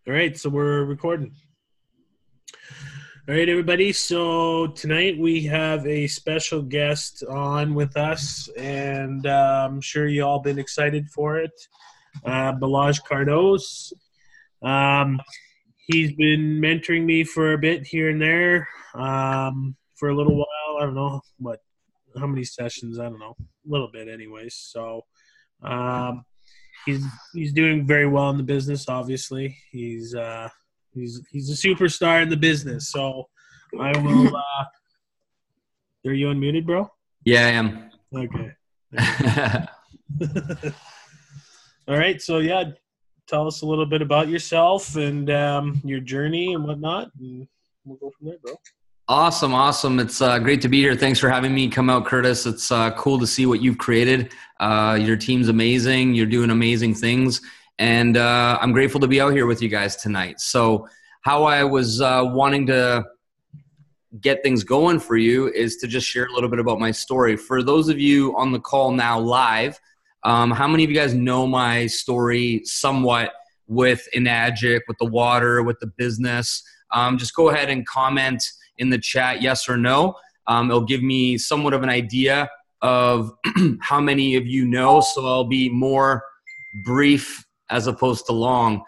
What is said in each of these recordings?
All right, so we're recording. All right, everybody. So tonight we have a special guest on with us, and I'm sure you all been excited for it. Balazs Kardos. He's been mentoring me for a bit here and there, for a little while. I don't know how many sessions. I don't know, a little bit, anyways. So he's doing very well in the business. Obviously, he's a superstar in the business. So I will. Are you unmuted, bro? Yeah, I am. Okay. All right. So yeah, tell us a little bit about yourself and your journey and whatnot, and we'll go from there, bro. Awesome. It's great to be here. Thanks for having me come out, Curtis. It's cool to see what you've created. Your team's amazing. You're doing amazing things. And I'm grateful to be out here with you guys tonight. So how I was wanting to get things going for you is to just share a little bit about my story. For those of you on the call now live, how many of you guys know my story somewhat with Enagic, with the water, with the business? Just go ahead and comment in the chat, yes or no. It'll give me somewhat of an idea of how many of you know, so I'll be more brief as opposed to long.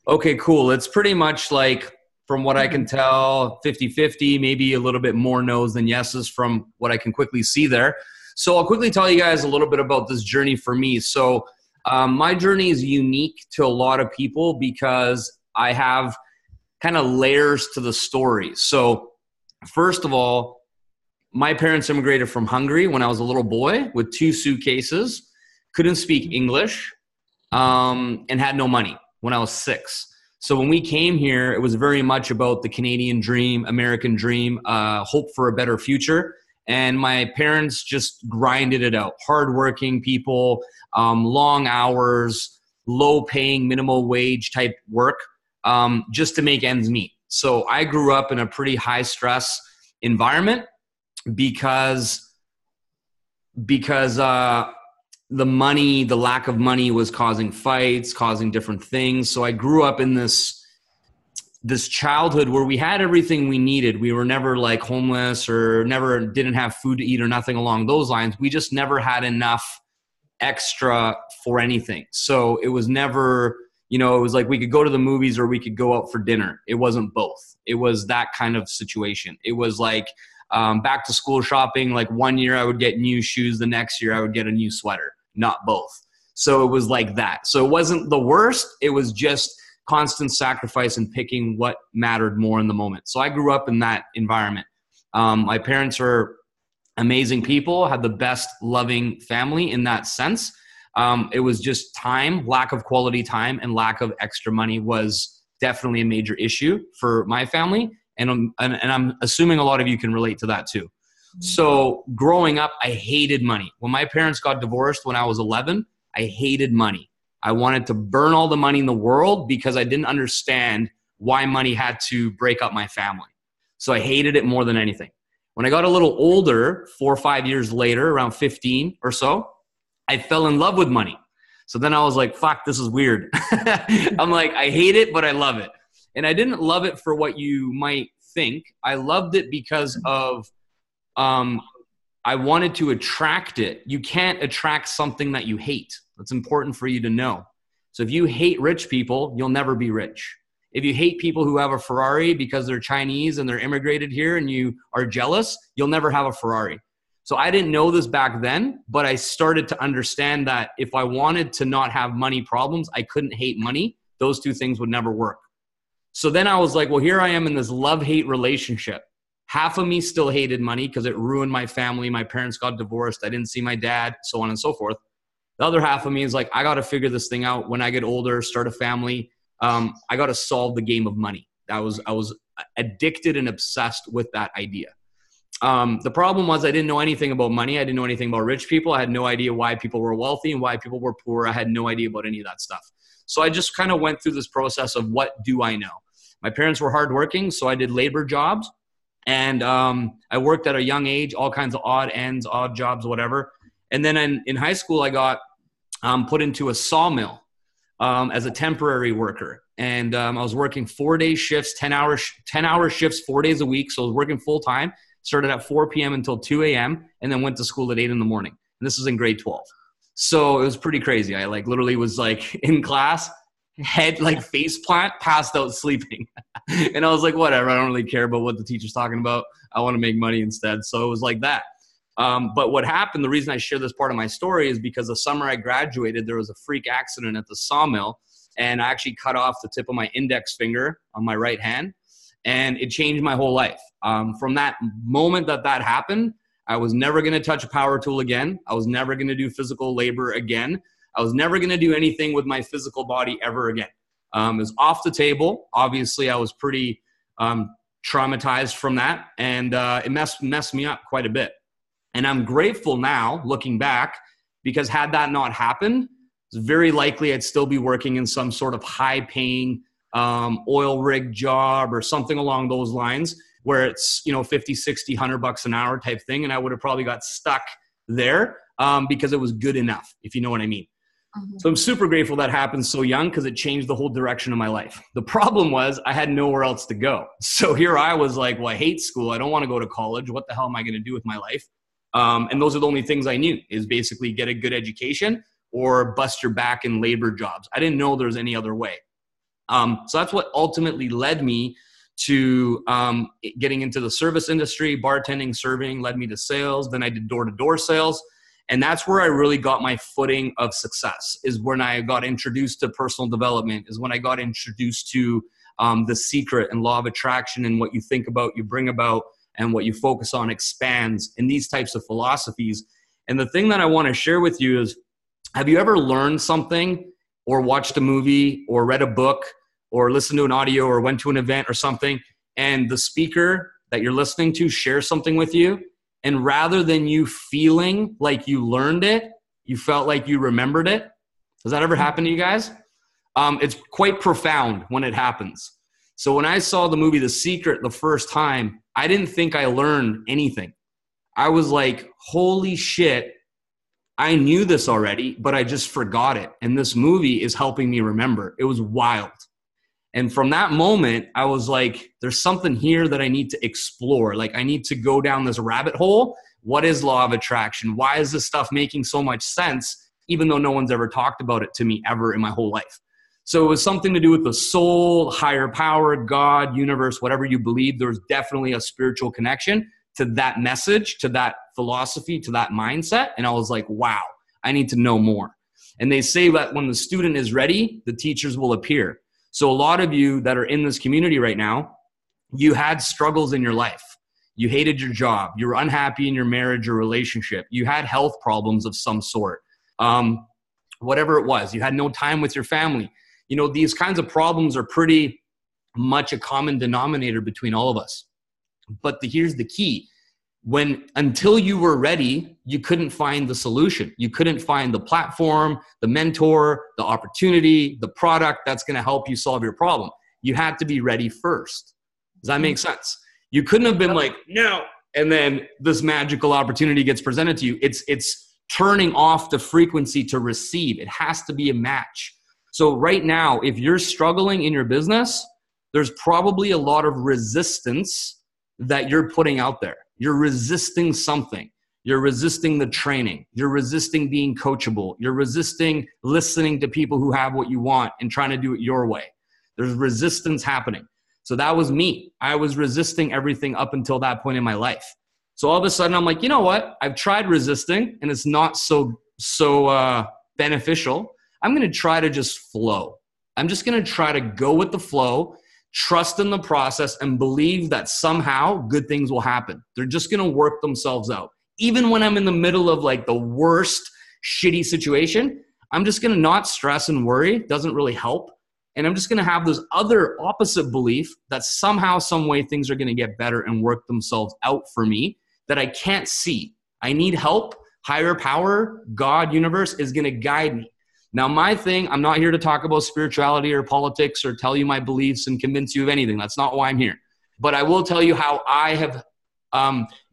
Okay, cool. It's pretty much like, from what I can tell, 50-50, maybe a little bit more no's than yeses from what I can quickly see there. So I'll quickly tell you guys a little bit about this journey for me. So my journey is unique to a lot of people because I have kind of layers to the story. So first of all, my parents immigrated from Hungary when I was a little boy with 2 suitcases, couldn't speak English, and had no money when I was 6. So when we came here, it was very much about the Canadian dream, American dream, hope for a better future. And my parents just grinded it out. Hardworking people, long hours, low paying, minimal wage type work, just to make ends meet. So I grew up in a pretty high stress environment because the lack of money was causing fights, causing different things. So I grew up in this childhood where we had everything we needed. We were never like homeless or didn't have food to eat or nothing along those lines. We just never had enough extra for anything. So it was never, it was like we could go to the movies or we could go out for dinner. It wasn't both. It was that kind of situation. It was like back to school shopping. Like one year I would get new shoes. The next year I would get a new sweater. Not both. So it was like that. So it wasn't the worst. It was just constant sacrifice and picking what mattered more in the moment. So I grew up in that environment. My parents are amazing people, had the best loving family in that sense. It was just time, lack of quality time and lack of extra money was definitely a major issue for my family. And I'm assuming a lot of you can relate to that too. So growing up, I hated money. When my parents got divorced when I was 11, I hated money. I wanted to burn all the money in the world because I didn't understand why money had to break up my family. So I hated it more than anything. When I got a little older, 4 or 5 years later, around 15 or so, I fell in love with money. So then I was like, fuck, this is weird. I'm like, I hate it, but I love it. And I didn't love it for what you might think. I loved it because of I wanted to attract it. You can't attract something that you hate. That's important for you to know. So if you hate rich people, you'll never be rich. If you hate people who have a Ferrari because they're Chinese and they're immigrated here and you are jealous, you'll never have a Ferrari. So I didn't know this back then, but I started to understand that if I wanted to not have money problems, I couldn't hate money. Those two things would never work. So then I was like, well, here I am in this love-hate relationship. Half of me still hated money because it ruined my family. My parents got divorced. I didn't see my dad, so on and so forth. The other half of me is like, I got to figure this thing out when I get older, start a family. I got to solve the game of money. I was addicted and obsessed with that idea. The problem was I didn't know anything about money. I didn't know anything about rich people. I had no idea why people were wealthy and why people were poor. I had no idea about any of that stuff. So I just kind of went through this process of what do I know? My parents were hardworking, so I did labor jobs. And I worked at a young age, all kinds of odd ends, odd jobs, whatever. And then in high school, I got put into a sawmill. as a temporary worker. And I was working 4-day shifts, 10-hour shifts, 4 days a week. So I was working full time, started at 4 p.m. until 2 a.m. and then went to school at 8 in the morning. And this was in grade 12. So it was pretty crazy. I like literally was like in class, head like face plant, passed out sleeping. And I was like, whatever, I don't really care about what the teacher's talking about. I want to make money instead. So it was like that. But what happened, the reason I share this part of my story is because the summer I graduated, there was a freak accident at the sawmill, and I actually cut off the tip of my index finger on my right hand, and it changed my whole life. From that moment that happened, I was never going to touch a power tool again. I was never going to do physical labor again. I was never going to do anything with my physical body ever again. It was off the table. Obviously, I was pretty traumatized from that, and it messed me up quite a bit. And I'm grateful now, looking back, because had that not happened, it's very likely I'd still be working in some sort of high-paying oil rig job or something along those lines, where it's, you know, 50, 60, $100 an hour type thing. And I would have probably got stuck there because it was good enough, if you know what I mean. Mm-hmm. So I'm super grateful that happened so young, because it changed the whole direction of my life. The problem was I had nowhere else to go. So here I was like, well, I hate school. I don't want to go to college. What the hell am I going to do with my life? And those are the only things I knew, is basically get a good education or bust your back in labor jobs. I didn't know there was any other way. So that's what ultimately led me to getting into the service industry. Bartending, serving led me to sales. Then I did door-to-door sales. And that's where I really got my footing of success, is when I got introduced to personal development, is when I got introduced to The Secret and law of attraction, and what you think about, you bring about, and what you focus on expands, and these types of philosophies. And the thing that I want to share with you is, have you ever learned something or watched a movie or read a book or listened to an audio or went to an event or something, and the speaker that you're listening to shares something with you, and rather than you feeling like you learned it, you felt like you remembered it? Does that ever happen to you guys? It's quite profound when it happens. So when I saw the movie The Secret the first time, I didn't think I learned anything. I was like, holy shit, I knew this already, but I just forgot it. And this movie is helping me remember. It was wild. And from that moment, I was like, there's something here that I need to explore. Like, I need to go down this rabbit hole. What is law of attraction? Why is this stuff making so much sense, even though no one's ever talked about it to me ever in my whole life? So it was something to do with the soul, higher power, God, universe, whatever you believe. There's definitely a spiritual connection to that message, to that philosophy, to that mindset. And I was like, wow, I need to know more. And they say that when the student is ready, the teachers will appear. So a lot of you that are in this community right now, you had struggles in your life. You hated your job. You were unhappy in your marriage or relationship. You had health problems of some sort. Whatever it was, you had no time with your family. You know, these kinds of problems are pretty much a common denominator between all of us. But here's the key. Until you were ready, you couldn't find the solution. You couldn't find the platform, the mentor, the opportunity, the product that's going to help you solve your problem. You had to be ready first. Does that make sense? You couldn't have been like, no, and then this magical opportunity gets presented to you. It's turning off the frequency to receive. It has to be a match. So right now, if you're struggling in your business, there's probably a lot of resistance that you're putting out there. You're resisting something. You're resisting the training. You're resisting being coachable. You're resisting listening to people who have what you want and trying to do it your way. There's resistance happening. So that was me. I was resisting everything up until that point in my life. So all of a sudden I'm like, you know what? I've tried resisting and it's not so beneficial. I'm going to try to just flow. I'm just going to try to go with the flow, trust in the process, and believe that somehow good things will happen. They're just going to work themselves out. Even when I'm in the middle of like the worst shitty situation, I'm just going to not stress and worry. It doesn't really help. And I'm just going to have this other opposite belief that somehow, some way things are going to get better and work themselves out for me that I can't see. I need help. Higher power, God, universe is going to guide me. Now, my thing, I'm not here to talk about spirituality or politics or tell you my beliefs and convince you of anything. That's not why I'm here. But I will tell you how I have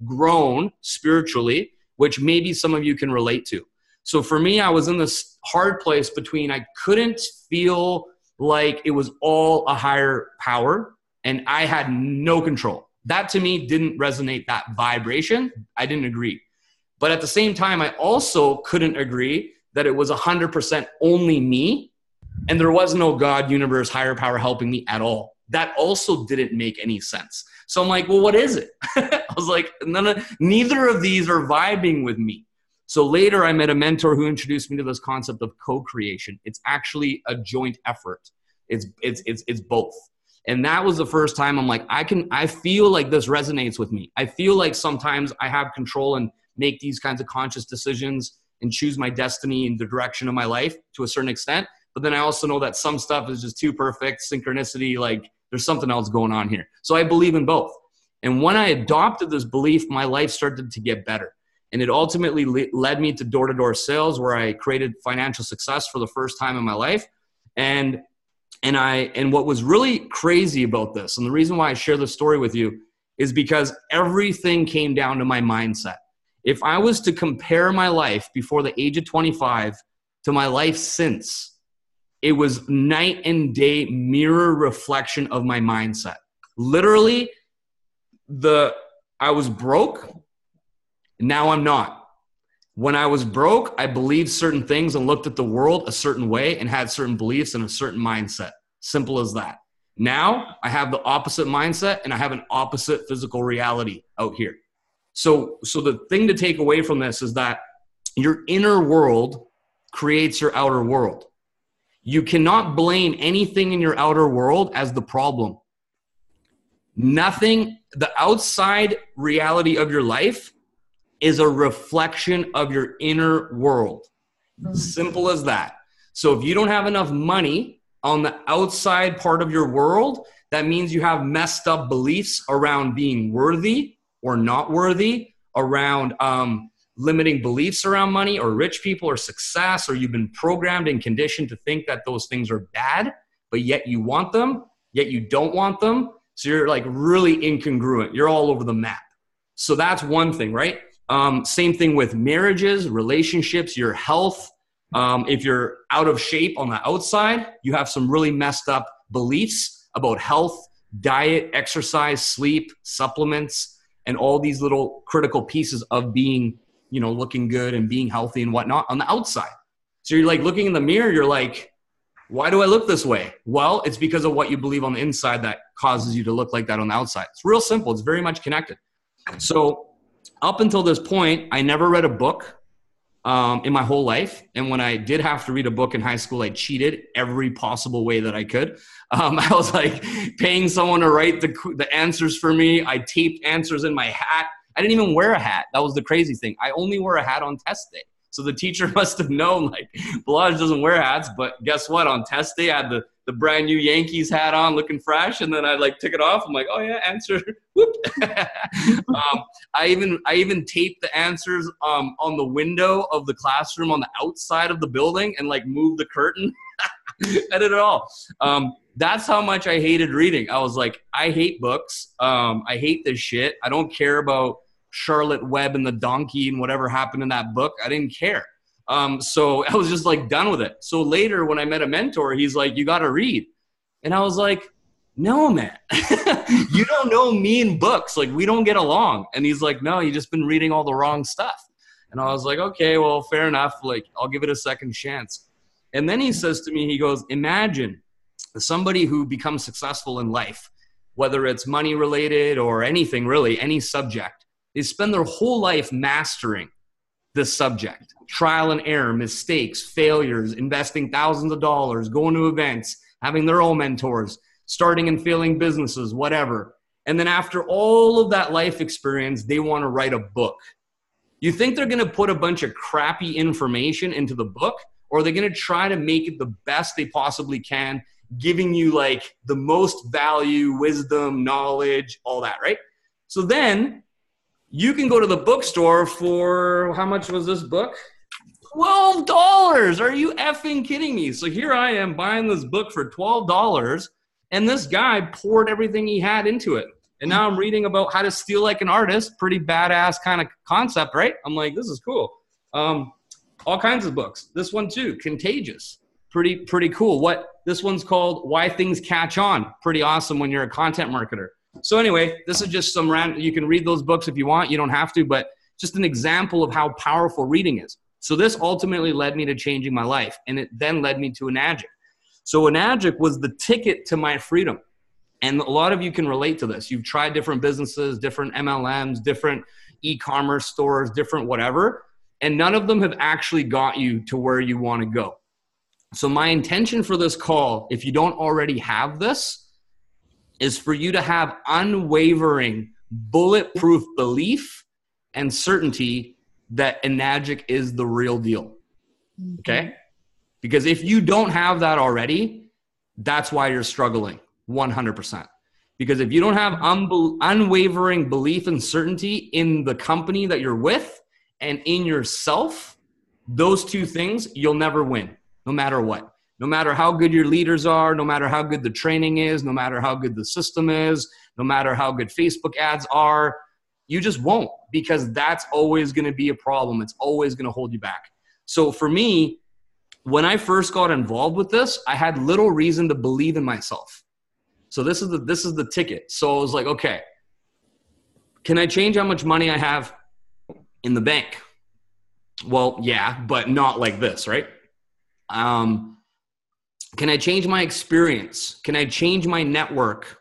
grown spiritually, which maybe some of you can relate to. So for me, I was in this hard place between I couldn't feel like it was all a higher power and I had no control. That to me didn't resonate, that vibration. I didn't agree. But at the same time, I also couldn't agree that it was 100% only me and there was no God, universe, higher power helping me at all. That also didn't make any sense. So I'm like, well, what is it? I was like, neither of these are vibing with me. So later I met a mentor who introduced me to this concept of co-creation. It's actually a joint effort. It's both. And that was the first time I'm like, I feel like this resonates with me. I feel like sometimes I have control and make these kinds of conscious decisions and choose my destiny and the direction of my life to a certain extent. But then I also know that some stuff is just too perfect, synchronicity, like there's something else going on here. So I believe in both. And when I adopted this belief, my life started to get better. And it ultimately led me to door-to-door sales where I created financial success for the first time in my life. And what was really crazy about this, and the reason why I share this story with you, is because everything came down to my mindset. If I was to compare my life before the age of 25 to my life since, it was night and day mirror reflection of my mindset. Literally, I was broke. Now I'm not. When I was broke, I believed certain things and looked at the world a certain way and had certain beliefs and a certain mindset. Simple as that. Now I have the opposite mindset and I have an opposite physical reality out here. So the thing to take away from this is that your inner world creates your outer world. You cannot blame anything in your outer world as the problem. Nothing, the outside reality of your life is a reflection of your inner world. Simple as that. So if you don't have enough money on the outside part of your world, that means you have messed up beliefs around being worthy or not worthy, around limiting beliefs around money or rich people or success, or you've been programmed and conditioned to think that those things are bad, but yet you want them, yet you don't want them. So you're like really incongruent. You're all over the map. So that's one thing, right? Same thing with marriages, relationships, your health. If you're out of shape on the outside, you have some really messed up beliefs about health, diet, exercise, sleep, supplements, and all these little critical pieces of being, looking good and being healthy and whatnot on the outside. So you're like looking in the mirror, you're like, why do I look this way? Well, it's because of what you believe on the inside that causes you to look like that on the outside. It's real simple. It's very much connected. So up until this point, I never read a book in my whole life. And when I did have to read a book in high school, I cheated every possible way that I could. I was like paying someone to write the answers for me. I taped answers in my hat. I didn't even wear a hat. That was the crazy thing. I only wore a hat on test day. So the teacher must have known, like, Balazs doesn't wear hats, but guess what? On test day, I had the brand new Yankees hat on, looking fresh, and then I took it off. I'm like, oh yeah, answer. Whoop. I even taped the answers on the window of the classroom on the outside of the building and moved the curtain. I did it all. That's how much I hated reading. I was like, I hate books. I hate this shit. I don't care about Charlotte Webb and the donkey and whatever happened in that book. I didn't care. So I was just done with it. So later when I met a mentor, he's like, you got to read. And I was like, no, man, you don't know me and books. We don't get along. And he's like, no, you just been reading all the wrong stuff. And I was like, okay, well, fair enough. I'll give it a second chance. And then he says to me, he goes, imagine somebody who becomes successful in life, whether it's money related or anything really, any subject. They spend their whole life mastering this subject. Trial and error, mistakes, failures, investing thousands of dollars, going to events, having their own mentors, starting and failing businesses, whatever. And then after all of that life experience, they want to write a book. You think they're going to put a bunch of crappy information into the book, or are they going to try to make it the best they possibly can, giving you the most value, wisdom, knowledge, all that, right? So then you can go to the bookstore for, how much was this book? $12. Are you effing kidding me? So here I am buying this book for $12, and this guy poured everything he had into it. And now I'm reading about how to steal like an artist. Pretty badass kind of concept, right? I'm like, this is cool. all kinds of books. This one too, Contagious. Pretty cool. This one's called Why Things Catch On. Pretty awesome when you're a content marketer. So anyway, this is just some random, you can read those books if you want. You don't have to, but just an example of how powerful reading is. So this ultimately led me to changing my life, and it then led me to Enagic. So Enagic was the ticket to my freedom. And a lot of you can relate to this. You've tried different businesses, different MLMs, different e-commerce stores, different whatever, and none of them have actually got you to where you want to go. So my intention for this call, if you don't already have this, is for you to have unwavering, bulletproof belief and certainty that Enagic is the real deal. Okay? Because if you don't have that already, that's why you're struggling 100%. Because if you don't have unwavering belief and certainty in the company that you're with and in yourself, those two things, you'll never win, no matter what. No matter how good your leaders are, no matter how good the training is, no matter how good the system is, no matter how good Facebook ads are, you just won't, because that's always going to be a problem. It's always going to hold you back. So for me, when I first got involved with this, I had little reason to believe in myself. So this is the ticket. So I was like, okay, can I change how much money I have in the bank? Well, yeah, but not like this, right? Can I change my experience? Can I change my network?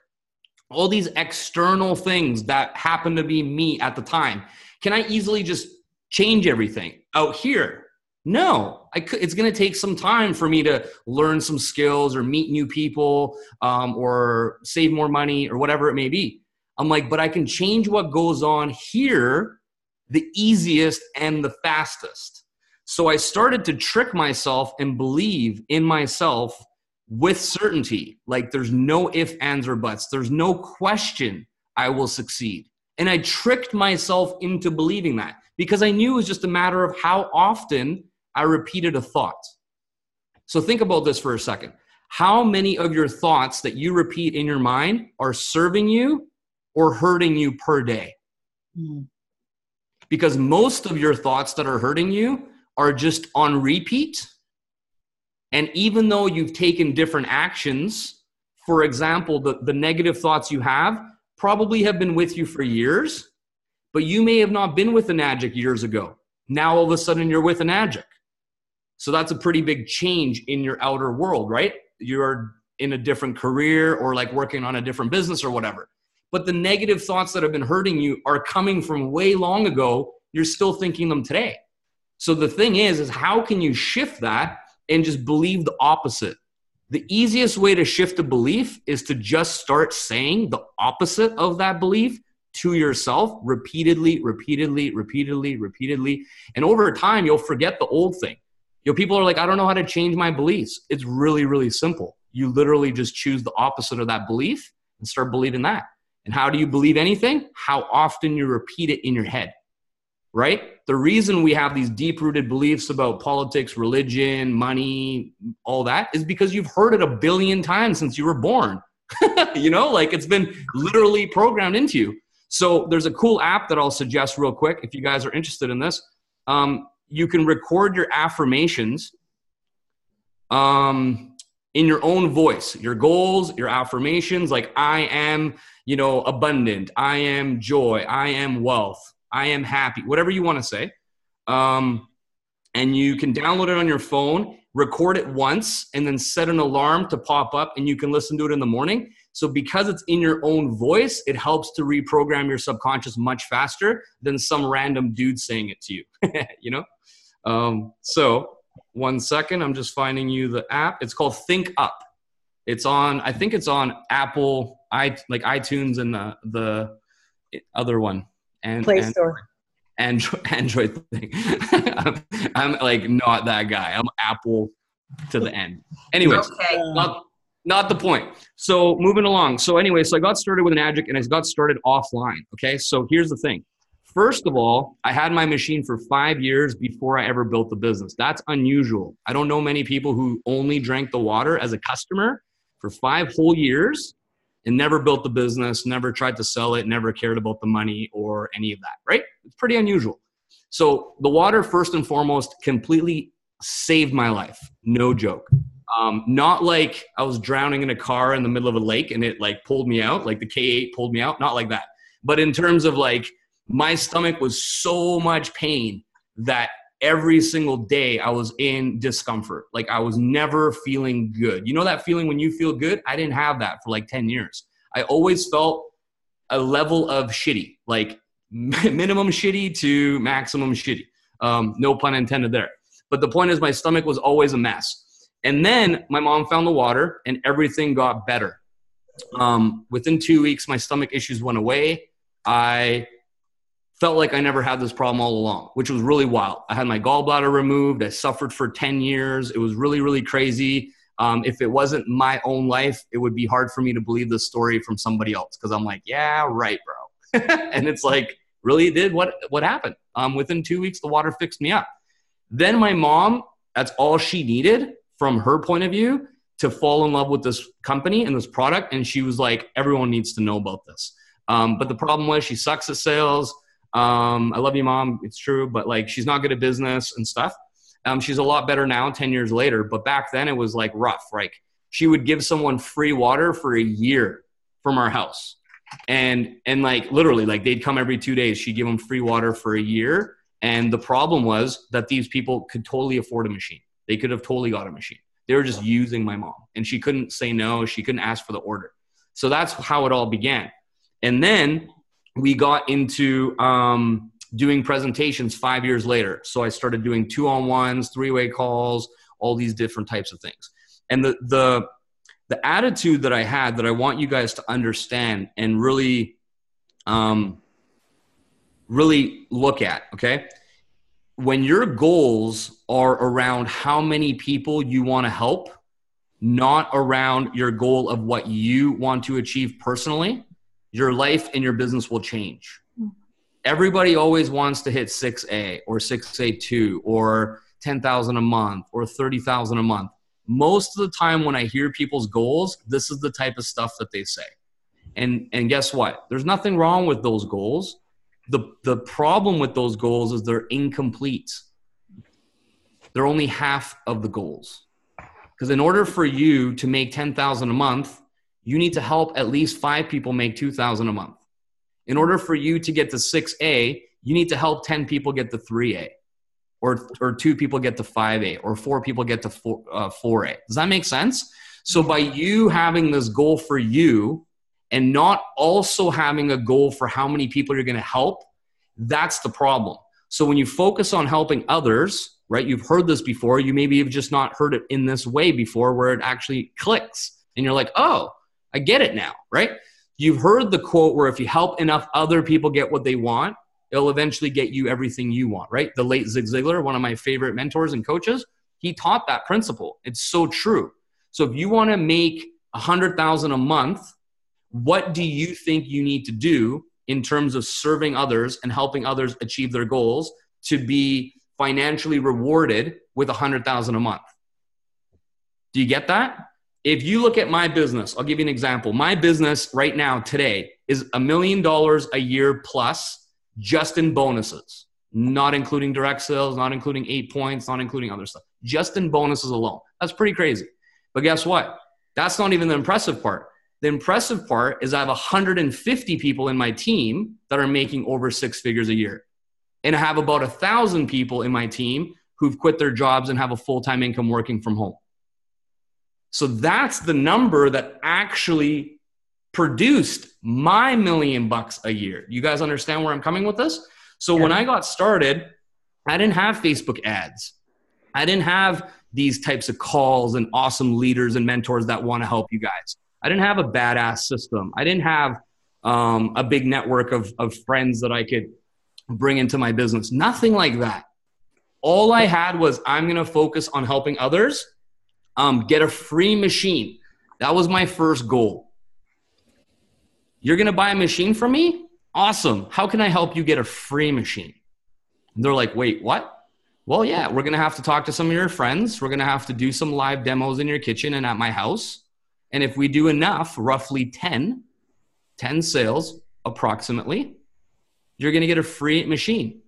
All these external things that happen to be me at the time. Can I easily just change everything out here? No, it's going to take some time for me to learn some skills or meet new people or save more money or whatever it may be. I'm like, but I can change what goes on here the easiest and the fastest. So I started to trick myself and believe in myself with certainty. Like there's no ifs, ands, or buts. There's no question I will succeed. And I tricked myself into believing that because I knew it was just a matter of how often I repeated a thought. So think about this for a second. How many of your thoughts that you repeat in your mind are serving you or hurting you per day? Because most of your thoughts that are hurting you are just on repeat. And even though you've taken different actions, for example, the negative thoughts you have probably have been with you for years, but you may have not been with Enagic years ago. Now all of a sudden you're with Enagic. So that's a pretty big change in your outer world, right? You're in a different career or like working on a different business or whatever. But the negative thoughts that have been hurting you are coming from way long ago. You're still thinking them today. So the thing is how can you shift that and just believe the opposite? The easiest way to shift a belief is to just start saying the opposite of that belief to yourself repeatedly. And over time, you'll forget the old thing. People are like, I don't know how to change my beliefs. It's really, really simple. You literally just choose the opposite of that belief and start believing that. And how do you believe anything? How often you repeat it in your head, right? The reason we have these deep-rooted beliefs about politics, religion, money, all that is because you've heard it a billion times since you were born. Like it's been literally programmed into you. So there's a cool app that I'll suggest real quick if you guys are interested in this. You can record your affirmations in your own voice, your goals, your affirmations, like I am, abundant, I am joy, I am wealth, I am happy, whatever you want to say. And you can download it on your phone, record it once, and then set an alarm to pop up, and you can listen to it in the morning. So because it's in your own voice, it helps to reprogram your subconscious much faster than some random dude saying it to you, So 1 second, I'm just finding you the app. It's called Think Up. I think it's on Apple, iTunes and the other one. And Play Store. Android thing. I'm like not that guy. I'm Apple to the end. Anyways, okay. Not the point. So moving along. So anyway, I got started with Enagic and I got started offline. Okay, so here's the thing. First of all, I had my machine for 5 years before I ever built the business. That's unusual. I don't know many people who only drank the water as a customer for 5 whole years and never built the business, never tried to sell it, never cared about the money or any of that, right? It's pretty unusual. So the water, first and foremost, completely saved my life. No joke. Not like I was drowning in a car in the middle of a lake and it like pulled me out, like the K8 pulled me out, not like that. But in terms of like, my stomach was so much pain that every single day I was in discomfort. Like I was never feeling good. You know that feeling when you feel good? I didn't have that for like 10 years. I always felt a level of shitty, like minimum shitty to maximum shitty. No pun intended there. But the point is my stomach was always a mess. And then my mom found the water and everything got better. Within 2 weeks, my stomach issues went away. I felt like I never had this problem all along, which was really wild. I had my gallbladder removed. I suffered for 10 years. It was really, really crazy. If it wasn't my own life, it would be hard for me to believe this story from somebody else. Cause I'm like, yeah, right, bro. And it's like, really did what happened? Within 2 weeks, the water fixed me up. Then my mom, that's all she needed from her point of view to fall in love with this company and this product. And she was like, everyone needs to know about this. But the problem was she sucks at sales. I love you, Mom. It's true. But like, she's not good at business and stuff. She's a lot better now, 10 years later. But back then it was like rough. Like she would give someone free water for a year from our house. And like literally like they'd come every 2 days. She'd give them free water for a year. And the problem was that these people could totally afford a machine. They could have totally got a machine. They were just using my mom and she couldn't say no. She couldn't ask for the order. So that's how it all began. And then we got into doing presentations 5 years later. So I started doing 2-on-1s, 3-way calls, all these different types of things. And the attitude that I had that I want you guys to understand and really look at, okay? When your goals are around how many people you want to help, not around your goal of what you want to achieve personally, your life and your business will change. Everybody always wants to hit 6A or 6A2 or 10,000 a month or 30,000 a month. Most of the time when I hear people's goals, this is the type of stuff that they say. And guess what? There's nothing wrong with those goals. The problem with those goals is they're incomplete. They're only half of the goals. Because in order for you to make 10,000 a month, you need to help at least 5 people make 2,000 a month. In order for you to get to 6A, you need to help 10 people get to 3A, or 2 people get to 5A, or 4 people get to 4A. Does that make sense? So by you having this goal for you and not also having a goal for how many people you're going to help, that's the problem. So when you focus on helping others, right? You've heard this before. You maybe have just not heard it in this way before where it actually clicks. And you're like, oh, I get it now, right? You've heard the quote where if you help enough other people get what they want, it'll eventually get you everything you want, right? The late Zig Ziglar, one of my favorite mentors and coaches, he taught that principle. It's so true. So if you want to make 100,000 a month, what do you think you need to do in terms of serving others and helping others achieve their goals to be financially rewarded with 100,000 a month? Do you get that? If you look at my business, I'll give you an example. My business right now today is $1 million a year plus just in bonuses, not including direct sales, not including 8 points, not including other stuff, just in bonuses alone. That's pretty crazy. But guess what? That's not even the impressive part. The impressive part is I have 150 people in my team that are making over 6 figures a year. And I have about 1,000 people in my team who've quit their jobs and have a full-time income working from home. So that's the number that actually produced my $1 million a year. You guys understand where I'm coming with this? So when I got started, I didn't have Facebook ads. I didn't have these types of calls and awesome leaders and mentors that want to help you guys. I didn't have a badass system. I didn't have a big network of friends that I could bring into my business. Nothing like that. All I had was I'm going to focus on helping others get a free machine. That was my first goal. You're going to buy a machine from me? Awesome. How can I help you get a free machine? And they're like, wait, what? Well, yeah, we're going to have to talk to some of your friends. We're going to have to do some live demos in your kitchen and at my house. And if we do enough, roughly 10 sales approximately, you're going to get a free machine.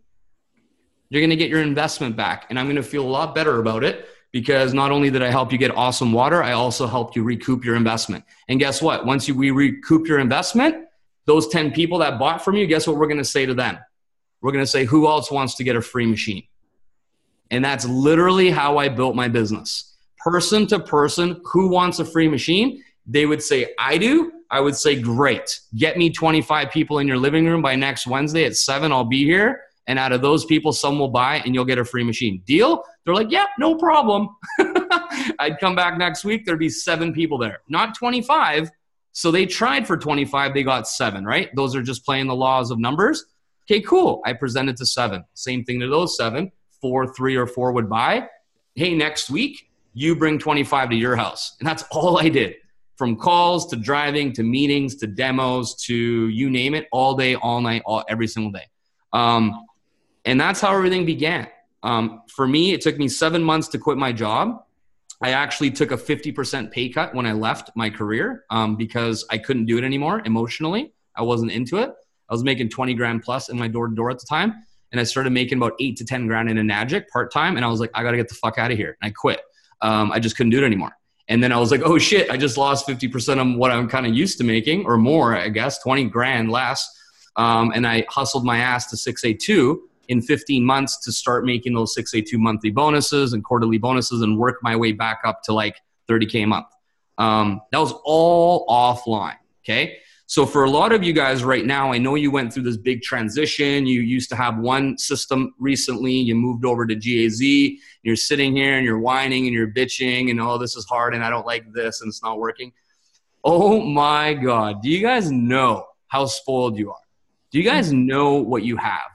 You're going to get your investment back. And I'm going to feel a lot better about it because not only did I help you get awesome water, I also helped you recoup your investment. And guess what? Once we recoup your investment, those 10 people that bought from you, guess what we're going to say to them? We're going to say, who else wants to get a free machine? And that's literally how I built my business. Person to person, who wants a free machine? They would say, I do. I would say, great. Get me 25 people in your living room by next Wednesday at 7. I'll be here. And out of those people, some will buy and you'll get a free machine. Deal? They're like, yeah, no problem. I'd come back next week. There'd be 7 people there, not 25. So they tried for 25. They got 7, right? Those are just playing the laws of numbers. Okay, cool. I presented to 7. Same thing to those 7. 4, 3, or 4 would buy. Hey, next week, you bring 25 to your house. And that's all I did. From calls to driving to meetings to demos to you name it, all day, all night, every single day. And that's how everything began. For me, it took me 7 months to quit my job. I actually took a 50% pay cut when I left my career because I couldn't do it anymore emotionally. I wasn't into it. I was making 20 grand plus in my door-to-door at the time. And I started making about 8 to 10 grand in a Nagic part-time. And I was like, I got to get the fuck out of here. And I quit. I just couldn't do it anymore. And then I was like, oh shit, I just lost 50% of what I'm kind of used to making, or more, I guess, 20 grand less. And I hustled my ass to 682 in 15 months to start making those 682 monthly bonuses and quarterly bonuses and work my way back up to like 30K a month. That was all offline. Okay. So for a lot of you guys right now, I know you went through this big transition. You used to have one system recently. You moved over to GAZ. You're sitting here and you're whining and you're bitching and, oh, this is hard and I don't like this and it's not working. Oh my God. Do you guys know how spoiled you are? Do you guys know what you have?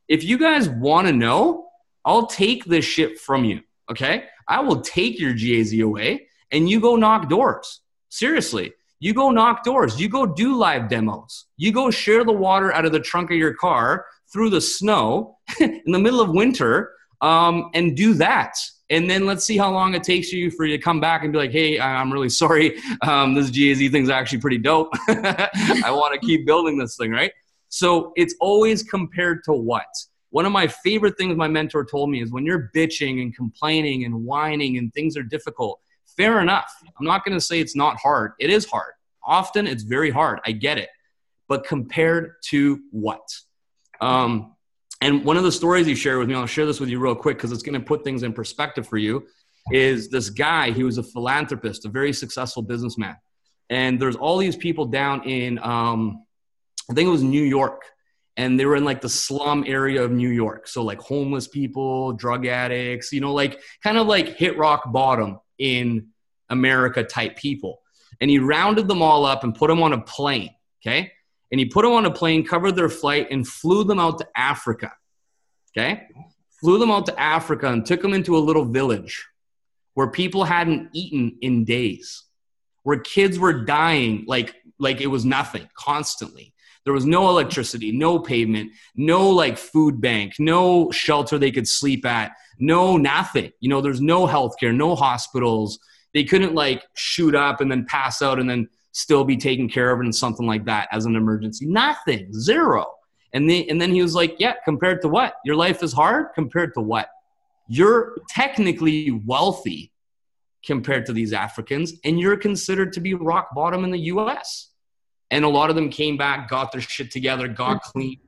If you guys want to know, I'll take this shit from you. Okay. I will take your GAZ away and you go knock doors. Seriously. You go knock doors. You go do live demos. You go share the water out of the trunk of your car through the snow in the middle of winter and do that. And then let's see how long it takes for you to come back and be like, hey, I'm really sorry. This GAZ thing's actually pretty dope. I want to keep building this thing, right? So it's always compared to what? One of my favorite things my mentor told me is when you're bitching and complaining and whining and things are difficult, fair enough. I'm not going to say it's not hard. It is hard. Often it's very hard. I get it. But compared to what? And one of the stories you shared with me, I'll share this with you real quick because it's going to put things in perspective for you, is this guy. He was a philanthropist, a very successful businessman. And there's all these people down in, I think it was New York. And they were in like the slum area of New York. So like homeless people, drug addicts, you know, like kind of like hit rock bottom in America type people. And he rounded them all up and put them on a plane. Okay. And he put them on a plane, covered their flight and flew them out to Africa. Okay. Flew them out to Africa and took them into a little village where people hadn't eaten in days, where kids were dying like it was nothing constantly. There was no electricity, no pavement, no like food bank, no shelter they could sleep at, no nothing. You know, there's no healthcare, no hospitals. They couldn't like shoot up and then pass out and then still be taken care of in something like that as an emergency. Nothing, zero. And then he was like, yeah, compared to what? Your life is hard? Compared to what? You're technically wealthy compared to these Africans, and you're considered to be rock bottom in the US. And a lot of them came back, got their shit together, got clean,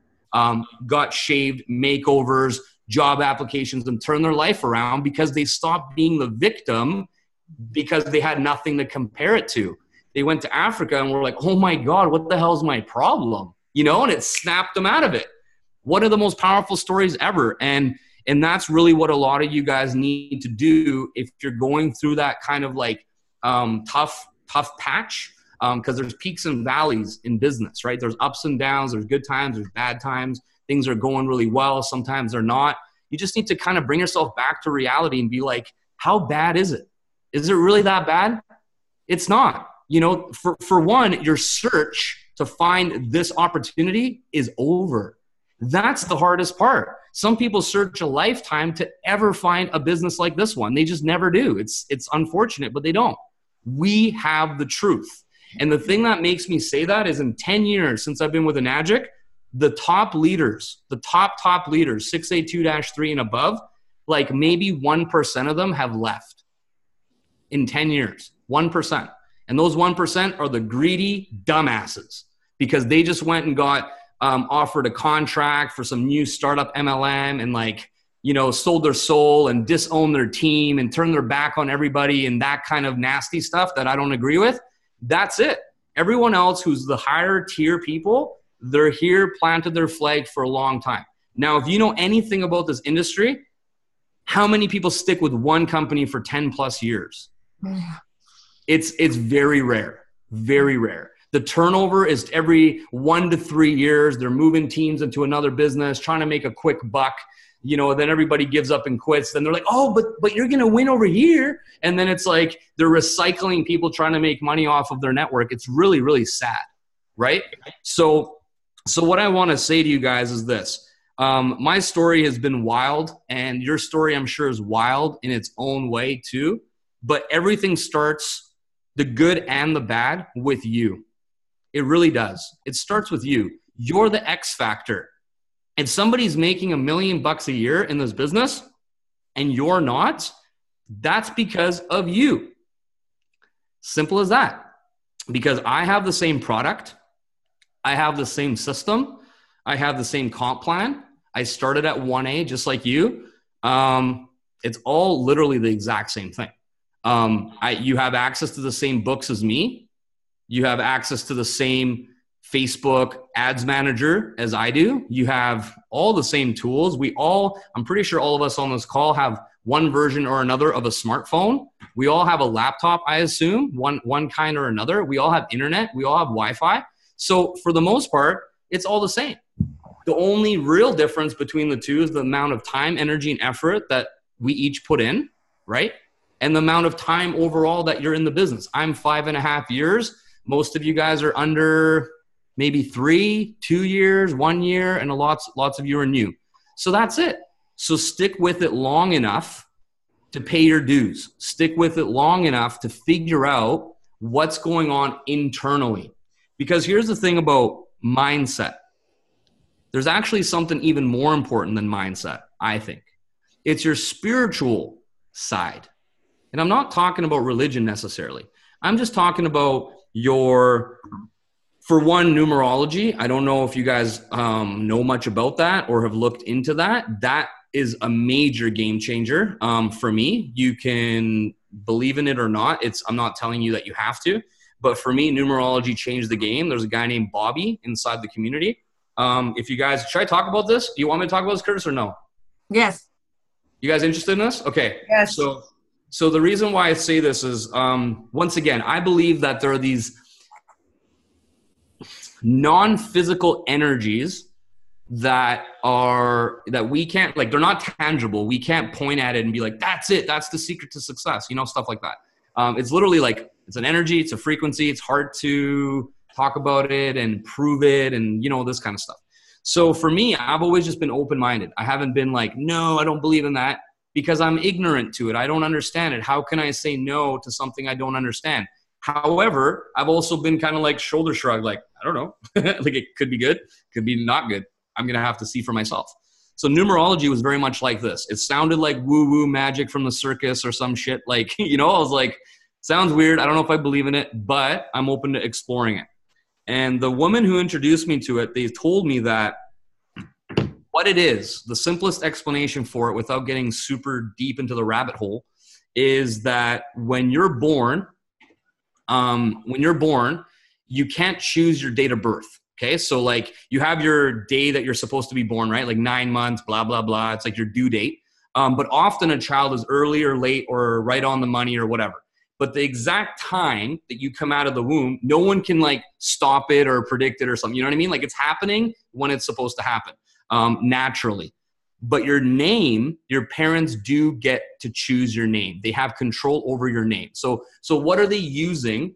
got shaved, makeovers, job applications, and turned their life around because they stopped being the victim because they had nothing to compare it to. They went to Africa and were like, oh my God, what the hell is my problem? You know, and it snapped them out of it. One of the most powerful stories ever. And that's really what a lot of you guys need to do if you're going through that kind of like tough patch. Because there's peaks and valleys in business, right? There's ups and downs, there's good times, there's bad times. Things are going really well, sometimes they're not. You just need to kind of bring yourself back to reality and be like, how bad is it? Is it really that bad? It's not. You know, for one, your search to find this opportunity is over. That's the hardest part. Some people search a lifetime to ever find a business like this one. They just never do. It's unfortunate, but they don't. We have the truth. And the thing that makes me say that is in 10 years since I've been with Enagic, the top leaders, the top leaders, 682-3 and above, like maybe 1% of them have left in 10 years, 1%. And those 1% are the greedy dumbasses because they just went and got offered a contract for some new startup MLM and like, you know, sold their soul and disowned their team and turned their back on everybody and that kind of nasty stuff that I don't agree with. That's it. Everyone else who's the higher tier people, they're here, planted their flag for a long time. Now, if you know anything about this industry, how many people stick with one company for 10 plus years? It's very rare, very rare. The turnover is every 1 to 3 years. They're moving teams into another business, trying to make a quick buck. You know, then everybody gives up and quits. Then they're like, oh, but you're going to win over here. And then it's like they're recycling people trying to make money off of their network. It's really, really sad, right? So what I want to say to you guys is this. My story has been wild, and your story, I'm sure, is wild in its own way too. But everything starts, the good and the bad, with you. It really does. It starts with you. You're the X factor. If somebody's making $1 million a year in this business and you're not, that's because of you. Simple as that. Because I have the same product. I have the same system. I have the same comp plan. I started at 1A just like you. It's all literally the exact same thing. You have access to the same books as me. You have access to the same Facebook ads manager as I do. You have all the same tools. I'm pretty sure all of us on this call have one version or another of a smartphone. We all have a laptop, I assume, one kind or another. We all have internet. We all have Wi-Fi. So for the most part, it's all the same. The only real difference between the two is the amount of time, energy, and effort that we each put in, right? And the amount of time overall that you're in the business. I'm 5.5 years. Most of you guys are under maybe 3, 2 years, 1 year, and lots of you are new. So that's it. So stick with it long enough to pay your dues. Stick with it long enough to figure out what's going on internally. Because here's the thing about mindset. There's actually something even more important than mindset, I think. It's your spiritual side. And I'm not talking about religion necessarily. I'm just talking about for one, numerology. I don't know if you guys know much about that or have looked into that. That is a major game changer for me. You can believe in it or not. I'm not telling you that you have to. But for me, numerology changed the game. There's a guy named Bobby inside the community. If you guys, should I talk about this? Do you want me to talk about this, Curtis, or no? Yes. You guys interested in this? Okay. Yes. So the reason why I say this is, once again, I believe that there are these non-physical energies that we can't, like, they're not tangible. We can't point at it and be like, that's it. That's the secret to success. You know, stuff like that. It's literally like, it's an energy. It's a frequency. It's hard to talk about it and prove it and, you know, this kind of stuff. So for me, I've always just been open-minded. I haven't been like, no, I don't believe in that, because I'm ignorant to it. I don't understand it. How can I say no to something I don't understand? However, I've also been kind of like shoulder shrug, like, I don't know. Like, it could be good, could be not good. I'm going to have to see for myself. So numerology was very much like this. It sounded like woo-woo magic from the circus or some shit. Like, you know, I was like, sounds weird. I don't know if I believe in it, but I'm open to exploring it. And the woman who introduced me to it, they told me that what it is, the simplest explanation for it without getting super deep into the rabbit hole, is that when you're born, you can't choose your date of birth. Okay. So like you have your day that you're supposed to be born, right? Like 9 months, blah, blah, blah. It's like your due date. But often a child is early or late or right on the money or whatever. But the exact time that you come out of the womb, no one can like stop it or predict it or something. You know what I mean? Like, it's happening when it's supposed to happen, naturally. But your name, your parents do get to choose your name. They have control over your name. So what are they using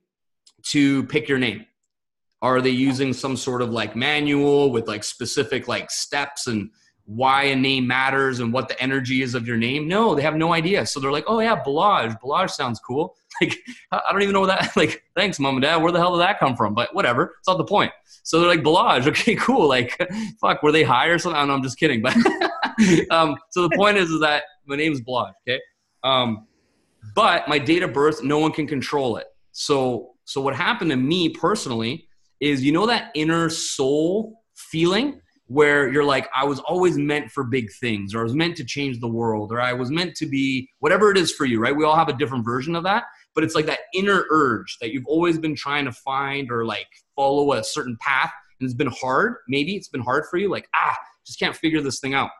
to pick your name? Are they using some sort of like manual with like specific like steps and why a name matters and what the energy is of your name? No, they have no idea. So they're like, oh yeah, Balazs sounds cool. Like, I don't even know what that, like, thanks, mom and dad. Where the hell did that come from? But whatever. It's not the point. So they're like, Balazs. Okay, cool. Like, fuck, were they high or something? I don't know, I'm just kidding. But so the point is that my name is Balazs. Okay. But my date of birth, no one can control it. So what happened to me personally is, you know, that inner soul feeling where you're like, I was always meant for big things, or I was meant to change the world, or I was meant to be whatever it is for you, right? We all have a different version of that, but it's like that inner urge that you've always been trying to find or like follow a certain path. And it's been hard. Maybe it's been hard for you. Like, just can't figure this thing out.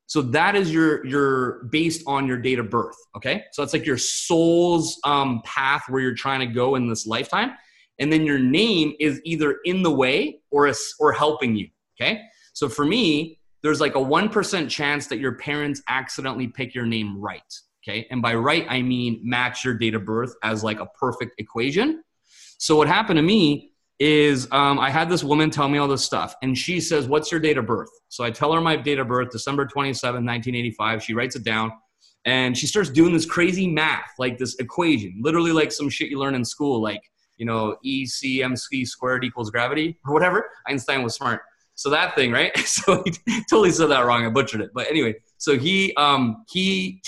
So that is your based on your date of birth. Okay. So it's like your soul's path where you're trying to go in this lifetime. And then your name is either in the way or helping you. Okay. So for me, there's like a 1% chance that your parents accidentally pick your name right. Okay. And by right, I mean match your date of birth as like a perfect equation. So what happened to me is I had this woman tell me all this stuff, and she says, what's your date of birth? So I tell her my date of birth, December 27, 1985. She writes it down, and she starts doing this crazy math, like this equation, literally like some shit you learn in school, like, you know, ECMC squared equals gravity or whatever. Einstein was smart. So that thing, right? So he totally said that wrong. I butchered it. But anyway, so she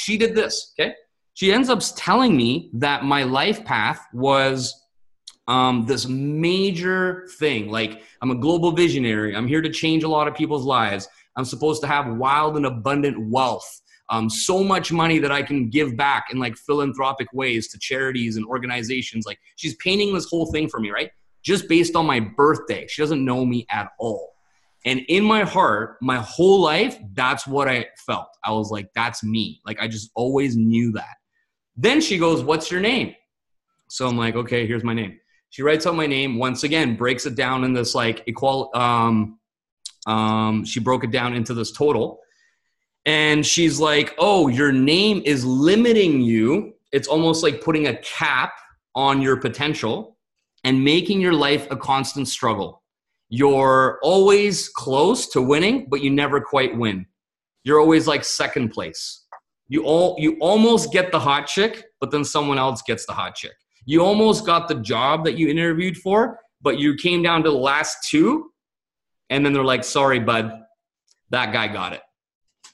did this, okay? She ends up telling me that my life path was this major thing. Like, I'm a global visionary. I'm here to change a lot of people's lives. I'm supposed to have wild and abundant wealth. So much money that I can give back in like philanthropic ways to charities and organizations. Like, she's painting this whole thing for me, right? Just based on my birthday. She doesn't know me at all. And in my heart, my whole life, that's what I felt. I was like, that's me. Like, I just always knew that. Then she goes, what's your name? So I'm like, okay, here's my name. She writes out my name, once again, breaks it down in this like she broke it down into this total. And she's like, oh, your name is limiting you. It's almost like putting a cap on your potential and making your life a constant struggle. You're always close to winning, but you never quite win. You're always like second place. You almost get the hot chick, but then someone else gets the hot chick. You almost got the job that you interviewed for, but you came down to the last two, and then they're like, sorry, bud, that guy got it.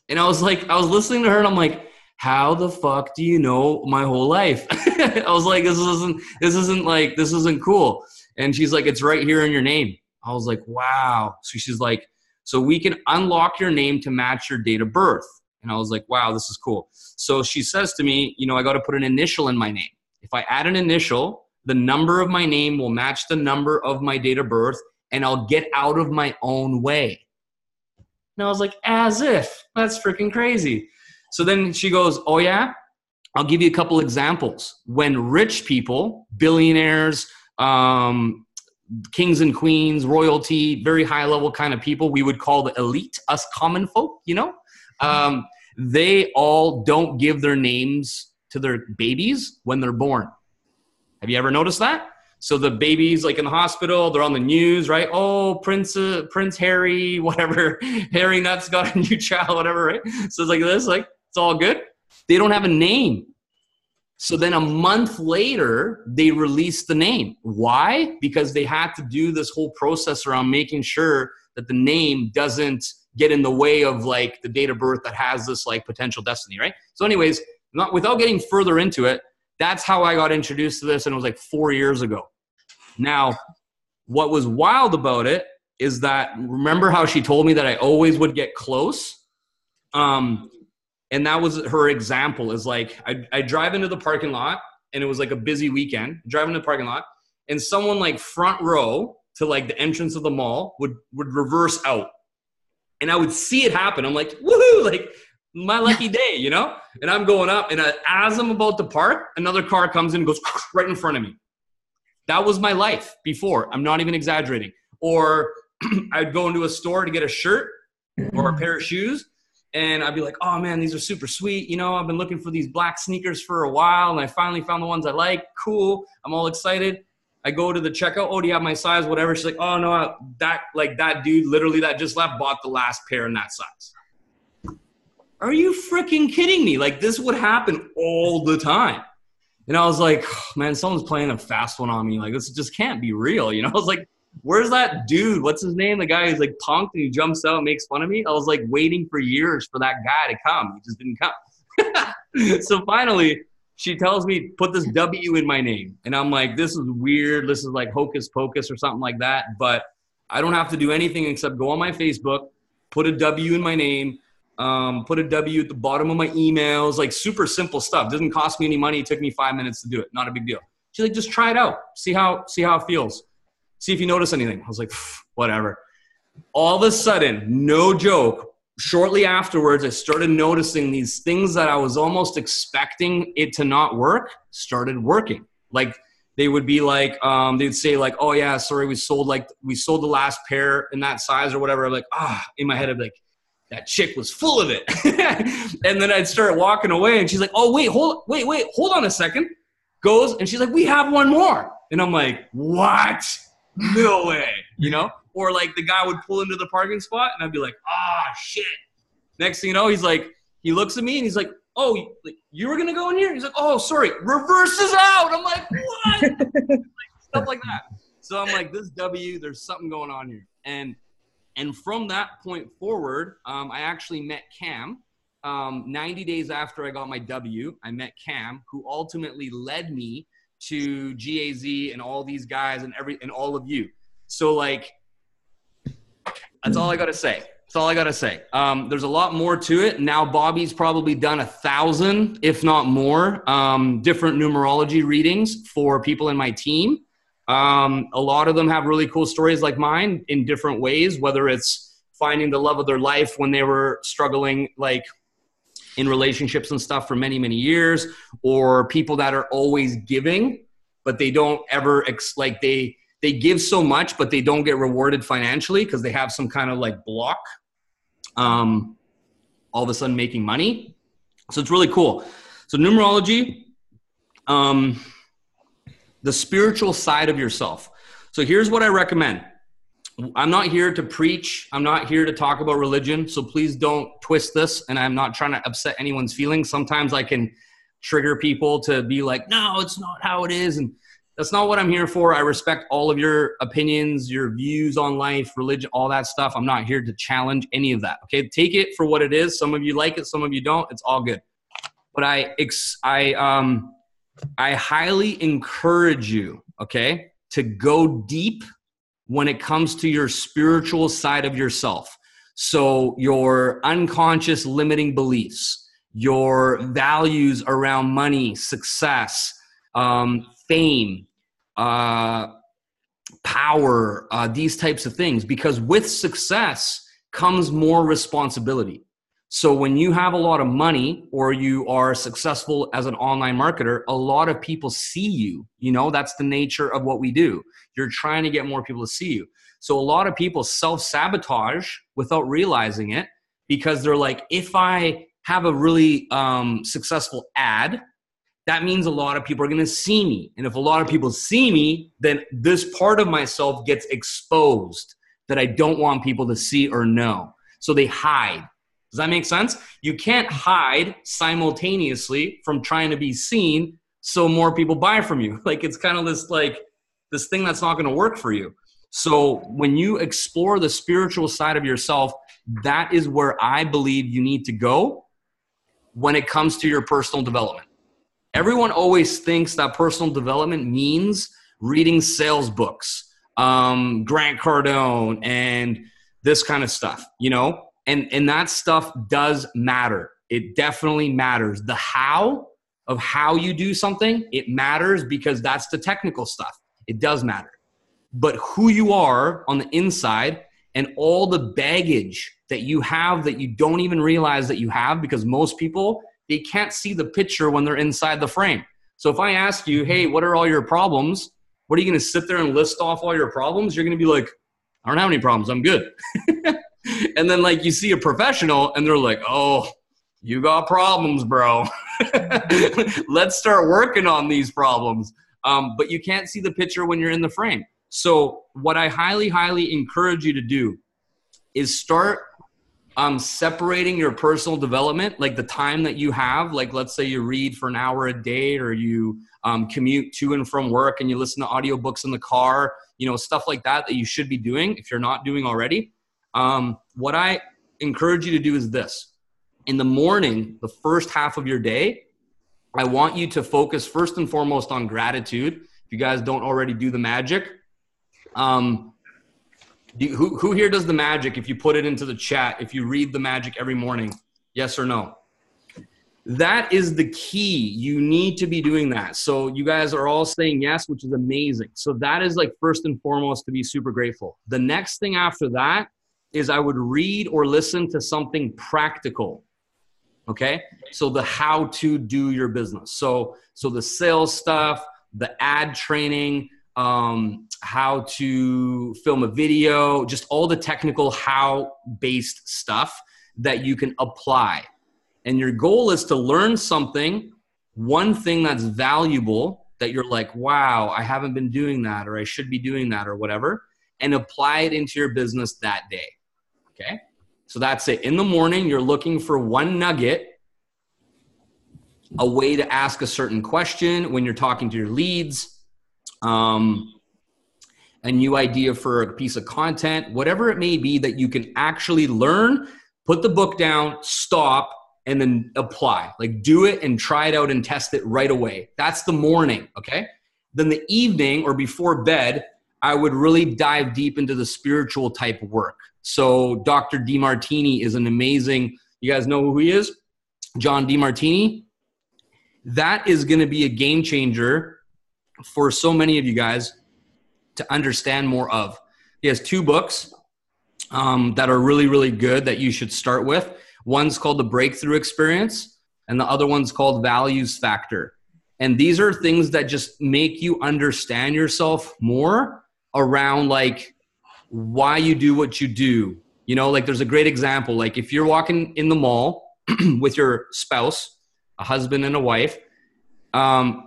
And I was listening to her, and I'm like, how the fuck do you know my whole life? I was like, this isn't cool. And she's like, it's right here in your name. I was like, wow. So she's like, so we can unlock your name to match your date of birth. And I was like, wow, this is cool. So she says to me, you know, I got to put an initial in my name. If I add an initial, the number of my name will match the number of my date of birth, and I'll get out of my own way. And I was like, as if. That's freaking crazy. So then she goes, oh yeah? I'll give you a couple examples. When rich people, billionaires, kings and queens, royalty, very high level kind of people, we would call the elite, us common folk, you know? They all don't give their names to their babies when they're born. Have you ever noticed that? So the baby's like in the hospital, they're on the news, right? Oh, Prince Harry, whatever, Harry Nuts got a new child, whatever, right? So it's like this, like, it's all good. They don't have a name. So then a month later, they released the name. Why? Because they had to do this whole process around making sure that the name doesn't get in the way of like the date of birth that has this like potential destiny, right? So anyways, without getting further into it, that's how I got introduced to this, and it was like 4 years ago. Now, what was wild about it is that, remember how she told me that I always would get close? And that was her example, is like, I drive into the parking lot, and it was like a busy weekend, driving to the parking lot, and someone like front row to like the entrance of the mall would reverse out. And I would see it happen. I'm like, woohoo, like my lucky day, you know? And I'm going up, and as I'm about to park, another car comes in and goes right in front of me. That was my life before. I'm not even exaggerating. Or I'd go into a store to get a shirt or a pair of shoes, and I'd be like, oh man, these are super sweet. You know, I've been looking for these black sneakers for a while, and I finally found the ones I like. Cool. I'm all excited. I go to the checkout. Oh, do you have my size? Whatever. She's like, oh no, that dude literally that just left bought the last pair in that size. Are you freaking kidding me? Like, this would happen all the time. And I was like, oh, man, someone's playing a fast one on me. Like, this just can't be real. You know, I was like, where's that dude? What's his name? The guy who's like punked and he jumps out and makes fun of me. I was like waiting for years for that guy to come. He just didn't come. So finally, she tells me, put this W in my name. And I'm like, this is weird. This is like hocus pocus or something like that. But I don't have to do anything except go on my Facebook, put a W in my name, put a W at the bottom of my emails, like super simple stuff. Doesn't cost me any money. It took me 5 minutes to do it. Not a big deal. She's like, just try it out. See how it feels. See if you notice anything. I was like, whatever. All of a sudden, no joke, shortly afterwards, I started noticing these things that I was almost expecting it to not work started working. Like they would be like, they'd say like, oh yeah, sorry, we sold the last pair in that size or whatever. I'm like, in my head, I'd be like, that chick was full of it. And then I'd start walking away and she's like, oh, wait, hold on a second. Goes and she's like, we have one more. And I'm like, what? No way, you know? Or like the guy would pull into the parking spot and I'd be like, shit. Next thing you know, he's like, he looks at me and he's like, oh, you were going to go in here? He's like, oh, sorry, reverses out. I'm like, what? Like, stuff like that. So I'm like, this W, there's something going on here. And from that point forward, I actually met Cam. 90 days after I got my W, I met Cam, who ultimately led me to GAZ and all these guys and all of you. So like, that's all I got to say. That's all I got to say. There's a lot more to it. Now Bobby's probably done 1,000, if not more, different numerology readings for people in my team. A lot of them have really cool stories like mine in different ways, whether it's finding the love of their life when they were struggling, like in relationships and stuff for many, many years, or people that are always giving, but they don't ever, they give so much, but they don't get rewarded financially because they have some kind of like block, all of a sudden making money. So it's really cool. So numerology, the spiritual side of yourself. So here's what I recommend. I'm not here to preach. I'm not here to talk about religion. So please don't twist this. And I'm not trying to upset anyone's feelings. Sometimes I can trigger people to be like, no, it's not how it is. And that's not what I'm here for. I respect all of your opinions, your views on life, religion, all that stuff. I'm not here to challenge any of that. Okay. Take it for what it is. Some of you like it. Some of you don't. It's all good. But I highly encourage you, okay, to go deep when it comes to your spiritual side of yourself. So your unconscious limiting beliefs, your values around money, success, fame, power, these types of things. Because with success comes more responsibility. So when you have a lot of money or you are successful as an online marketer, a lot of people see you. You know, that's the nature of what we do. You're trying to get more people to see you. So a lot of people self-sabotage without realizing it because they're like, if I have a really successful ad, that means a lot of people are going to see me. And if a lot of people see me, then this part of myself gets exposed that I don't want people to see or know. So they hide. Does that make sense? You can't hide simultaneously from trying to be seen so more people buy from you. Like it's kind of this thing that's not going to work for you. So when you explore the spiritual side of yourself, that is where I believe you need to go when it comes to your personal development. Everyone always thinks that personal development means reading sales books, Grant Cardone and this kind of stuff, you know? And that stuff does matter. It definitely matters. The how of how you do something, it matters because that's the technical stuff. It does matter. But who you are on the inside and all the baggage that you have that you don't even realize that you have, because most people, they can't see the picture when they're inside the frame. So if I ask you, hey, what are all your problems? What are you going to sit there and list off all your problems? You're going to be like, I don't have any problems. I'm good. And then like you see a professional and they're like, oh, you got problems, bro. Let's start working on these problems. But you can't see the picture when you're in the frame. So what I highly, highly encourage you to do is start separating your personal development, like the time that you have. Like let's say you read for an hour a day or you commute to and from work and you listen to audiobooks in the car, stuff like that you should be doing if you're not doing already. What I encourage you to do is this. In the morning, the first half of your day, I want you to focus first and foremost on gratitude. If you guys don't already do the magic, who here does the magic? If you put it into the chat, if you read the magic every morning, yes or no? That is the key. You need to be doing that. So you guys are all saying yes, which is amazing. So that is like first and foremost to be super grateful. The next thing after that is I would read or listen to something practical. Okay. So the how to do your business. So the sales stuff, the ad training, how to film a video, just all the technical how based stuff that you can apply. And your goal is to learn something, one thing that's valuable that you're like, wow, I haven't been doing that, or I should be doing that, or whatever, and apply it into your business that day. Okay. So that's it. In the morning, you're looking for one nugget, a way to ask a certain question when you're talking to your leads, a new idea for a piece of content, whatever it may be that you can actually learn, put the book down, stop, and then apply. Like do it and try it out and test it right away. That's the morning, okay? Then the evening or before bed, I would really dive deep into the spiritual type of work. So Dr. DeMartini is an amazing, you guys know who he is? John DeMartini. That is gonna be a game changer for so many of you guys to understand more of. He has 2 books that are really, really good that you should start with. One's called The Breakthrough Experience, and the other one's called Values Factor. And these are things that just make you understand yourself more around like why you do what you do. Like there's a great example. Like if you're walking in the mall with your spouse, a husband and a wife,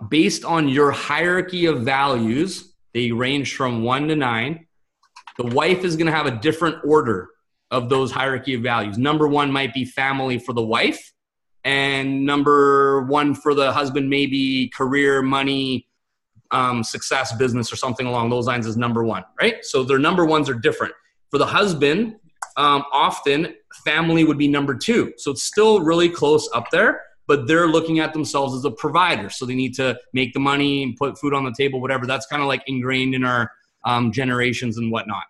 based on your hierarchy of values, they range from 1 to 9. The wife is going to have a different order of those hierarchy of values. Number 1 might be family for the wife, and number 1 for the husband may be career, money, success, business, or something along those lines is number 1, right? So their number 1s are different. For the husband, often family would be number 2. So it's still really close up there, but they're looking at themselves as a provider. So they need to make the money and put food on the table, whatever. That's kind of like ingrained in our generations and whatnot.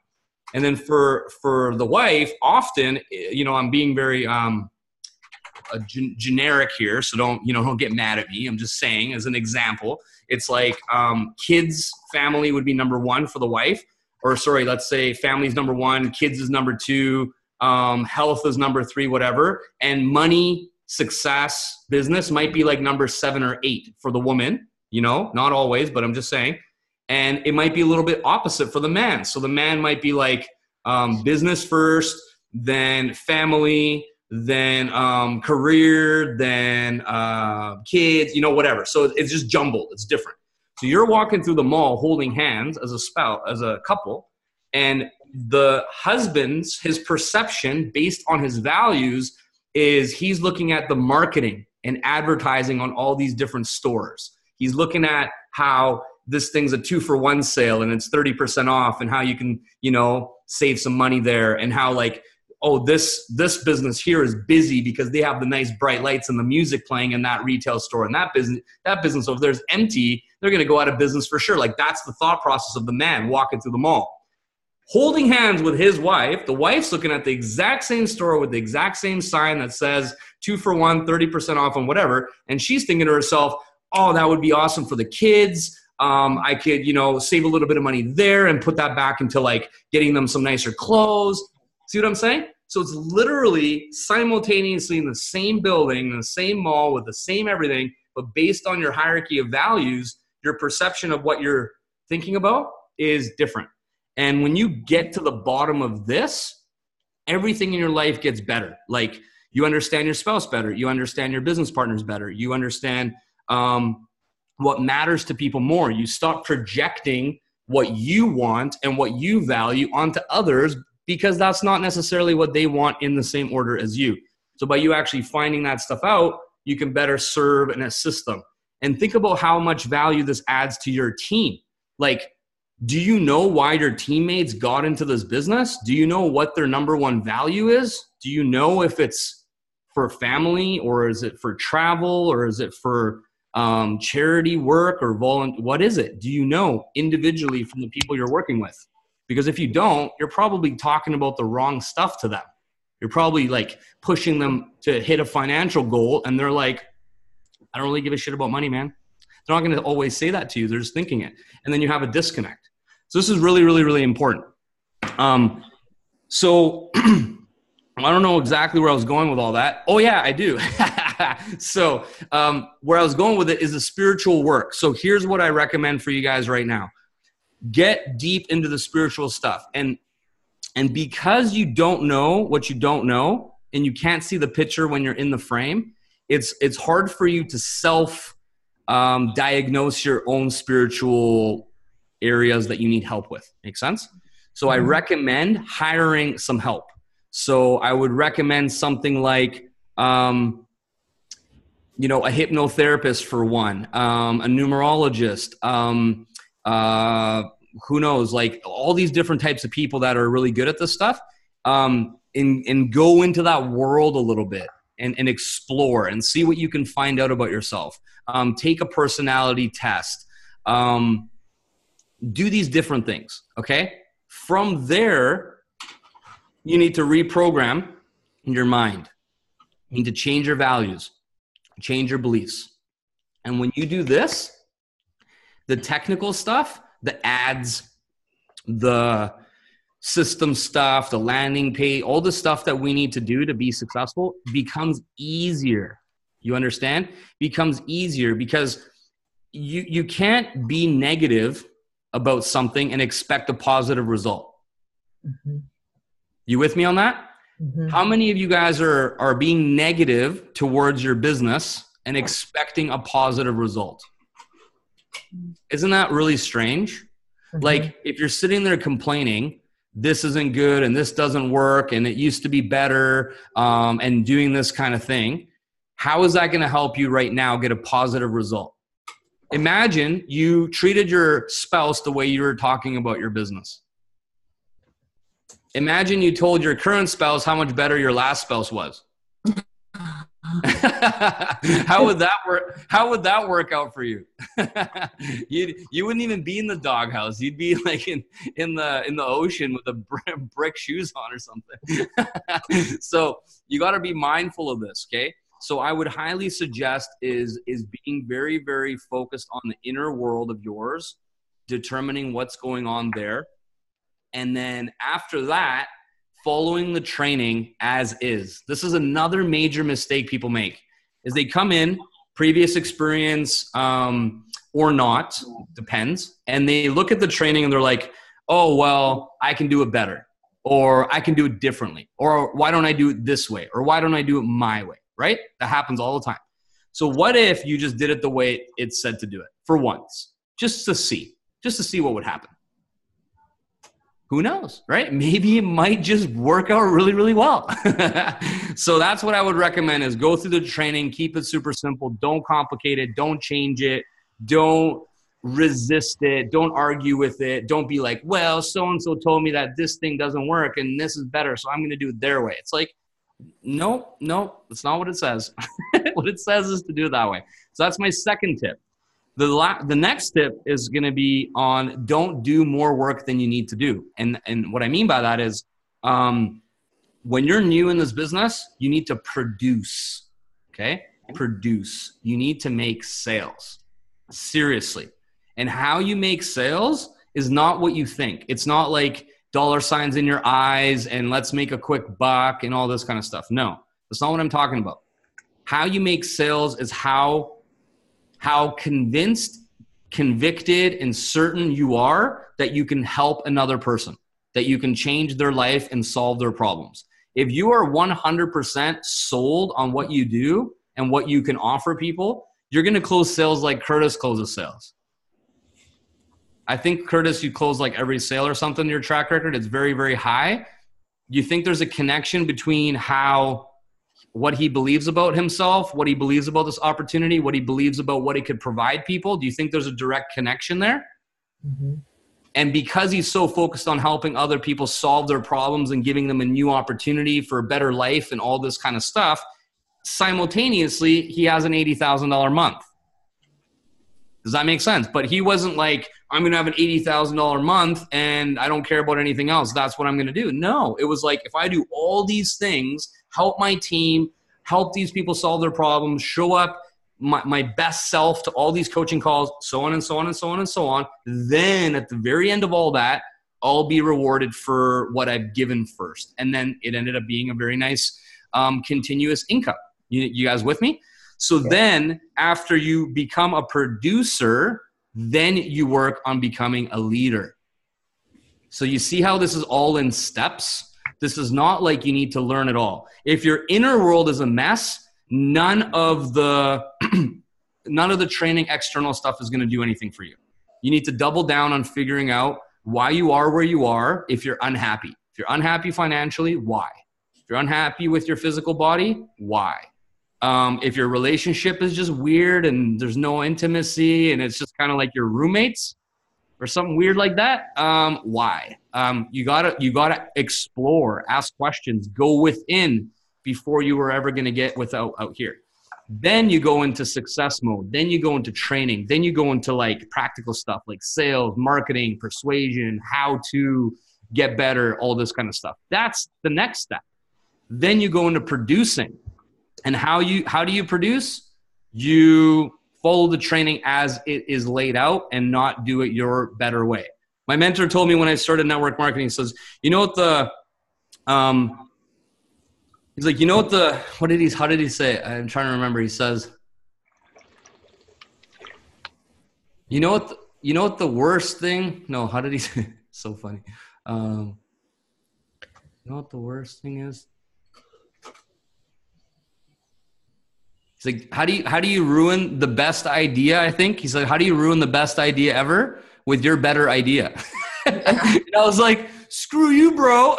And then for the wife, often, I'm being very generic here, so don't get mad at me. I'm just saying as an example, it's like kids, family would be number 1 for the wife, or sorry, let's say family's number 1, kids is number 2, health is number 3, whatever, and money, success, business might be like number 7 or 8 for the woman. Not always, but I'm just saying. And it might be a little bit opposite for the man. So the man might be like business first, then family, then career, then kids, whatever. So it's just jumbled. It's different. So you're walking through the mall holding hands as a spouse, as a couple, and the husband's, his perception based on his values is he's looking at the marketing and advertising on all these different stores. He's looking at how this thing's a 2-for-1 sale and it's 30% off, and how you can, save some money there, and how like, oh, this business here is busy because they have the nice bright lights and the music playing in that retail store, and that business over there is empty. They're going to go out of business for sure. Like that's the thought process of the man walking through the mall, holding hands with his wife. The wife's looking at the exact same store with the exact same sign that says 2-for-1, 30% off on whatever. And she's thinking to herself, oh, that would be awesome for the kids. I could, save a little bit of money there and put that back into like getting them some nicer clothes. See what I'm saying? So it's literally simultaneously in the same building, in the same mall with the same everything, but based on your hierarchy of values, your perception of what you're thinking about is different. And when you get to the bottom of this, everything in your life gets better. Like you understand your spouse better. You understand your business partners better. You understand what matters to people more. You stop projecting what you want and what you value onto others, because that's not necessarily what they want in the same order as you. So by you actually finding that stuff out, you can better serve and assist them. And think about how much value this adds to your team. Like, do you know why your teammates got into this business? Do you know what their number one value is? Do you know if it's for family, or is it for travel, or is it for charity work, or what is it? Do you know individually from the people you're working with? Because if you don't, you're probably talking about the wrong stuff to them. You're probably like pushing them to hit a financial goal, and they're like, I don't really give a shit about money, man. They're not going to always say that to you. They're just thinking it. And then you have a disconnect. So this is really, really, really important. So I don't know exactly where I was going with all that. Oh yeah, I do. So where I was going with it is the spiritual work. So here's what I recommend for you guys right now. Get deep into the spiritual stuff. And because you don't know what you don't know, and you can't see the picture when you're in the frame, it's hard for you to diagnose your own spiritual areas that you need help with. Make sense? So I recommend hiring some help. So I would recommend something like, a hypnotherapist for one, a numerologist, who knows, like all these different types of people that are really good at this stuff, and go into that world a little bit and explore and see what you can find out about yourself. Take a personality test. Do these different things, okay? From there, you need to reprogram your mind. You need to change your values, change your beliefs. And when you do this, the technical stuff, the ads, the system stuff, the landing page, all the stuff that we need to do to be successful becomes easier. You understand? Becomes easier because you can't be negative about something and expect a positive result. Mm-hmm. You with me on that? Mm-hmm. How many of you guys are being negative towards your business and expecting a positive result? Isn't that really strange? Mm-hmm. Like if you're sitting there complaining, this isn't good and this doesn't work and it used to be better, and doing this kind of thing, how is that going to help you right now get a positive result? Imagine you treated your spouse the way you were talking about your business. Imagine you told your current spouse how much better your last spouse was. How would that work? How would that work out for you? You wouldn't even be in the doghouse. You'd be like in the ocean with the brick shoes on or something. So you got to be mindful of this, okay? So I would highly suggest is being very, very focused on the inner world of yours, determining what's going on there. And then after that, following the training as is. This is another major mistake people make, is they come in, previous experience or not, depends, and they look at the training and they're like, oh, well, I can do it better, or I can do it differently, or why don't I do it this way, or why don't I do it my way, right? That happens all the time. So what if you just did it the way it's said to do it for once, just to see what would happen? Who knows, right? Maybe it might just work out really, really well. So that's what I would recommend, is go through the training, keep it super simple. Don't complicate it. Don't change it. Don't resist it. Don't argue with it. Don't be like, well, so-and-so told me that this thing doesn't work and this is better, so I'm going to do it their way. It's like, nope, that's not what it says. What it says is to do it that way. So that's my second tip. The next tip is going to be on don't do more work than you need to do. And what I mean by that is when you're new in this business, you need to produce, okay? Produce. You need to make sales. Seriously. And how you make sales is not what you think. It's not like dollar signs in your eyes and let's make a quick buck and all this kind of stuff. No, that's not what I'm talking about. How you make sales is how convinced, convicted, and certain you are that you can help another person, that you can change their life and solve their problems. If you are 100% sold on what you do and what you can offer people, you're going to close sales like Kardos closes sales. I think, Kardos, you close like every sale or something in your track record. It's very, very high. You think there's a connection between how what he believes about himself, what he believes about this opportunity, what he believes about what it could provide people? Do you think there's a direct connection there? Mm-hmm. And because he's so focused on helping other people solve their problems and giving them a new opportunity for a better life and all this kind of stuff, simultaneously, he has an $80,000 month. Does that make sense? But he wasn't like, I'm going to have an $80,000 month and I don't care about anything else. That's what I'm going to do. No, it was like, if I do all these things, help my team, help these people solve their problems, show up my best self to all these coaching calls, so on and so on and so on and so on, then at the very end of all that, I'll be rewarded for what I've given first. And then it ended up being a very nice continuous income. You guys with me? So then after you become a producer, then you work on becoming a leader. So you see how this is all in steps? This is not like you need to learn it all. If your inner world is a mess, none of the training external stuff is going to do anything for you. You need to double down on figuring out why you are where you are if you're unhappy. If you're unhappy financially, why? If you're unhappy with your physical body, why? If your relationship is just weird and there's no intimacy and it's just kind of like your roommates or something weird like that, why? You gotta explore, ask questions, go within before you were ever going to get out here. Then you go into success mode. Then you go into training. Then you go into like practical stuff like sales, marketing, persuasion, how to get better, all this kind of stuff. That's the next step. Then you go into producing. And how do you produce? You follow the training as it is laid out and not do it your better way. My mentor told me when I started network marketing, he says, you know what the he's like, you know what the, how did he say it? I'm trying to remember. He says, you know what the worst thing? No, how did he say it? So funny. You know what the worst thing is? He's like, how do you ruin the best idea? I think he's like, how do you ruin the best idea ever with your better idea? And I was like, screw you, bro.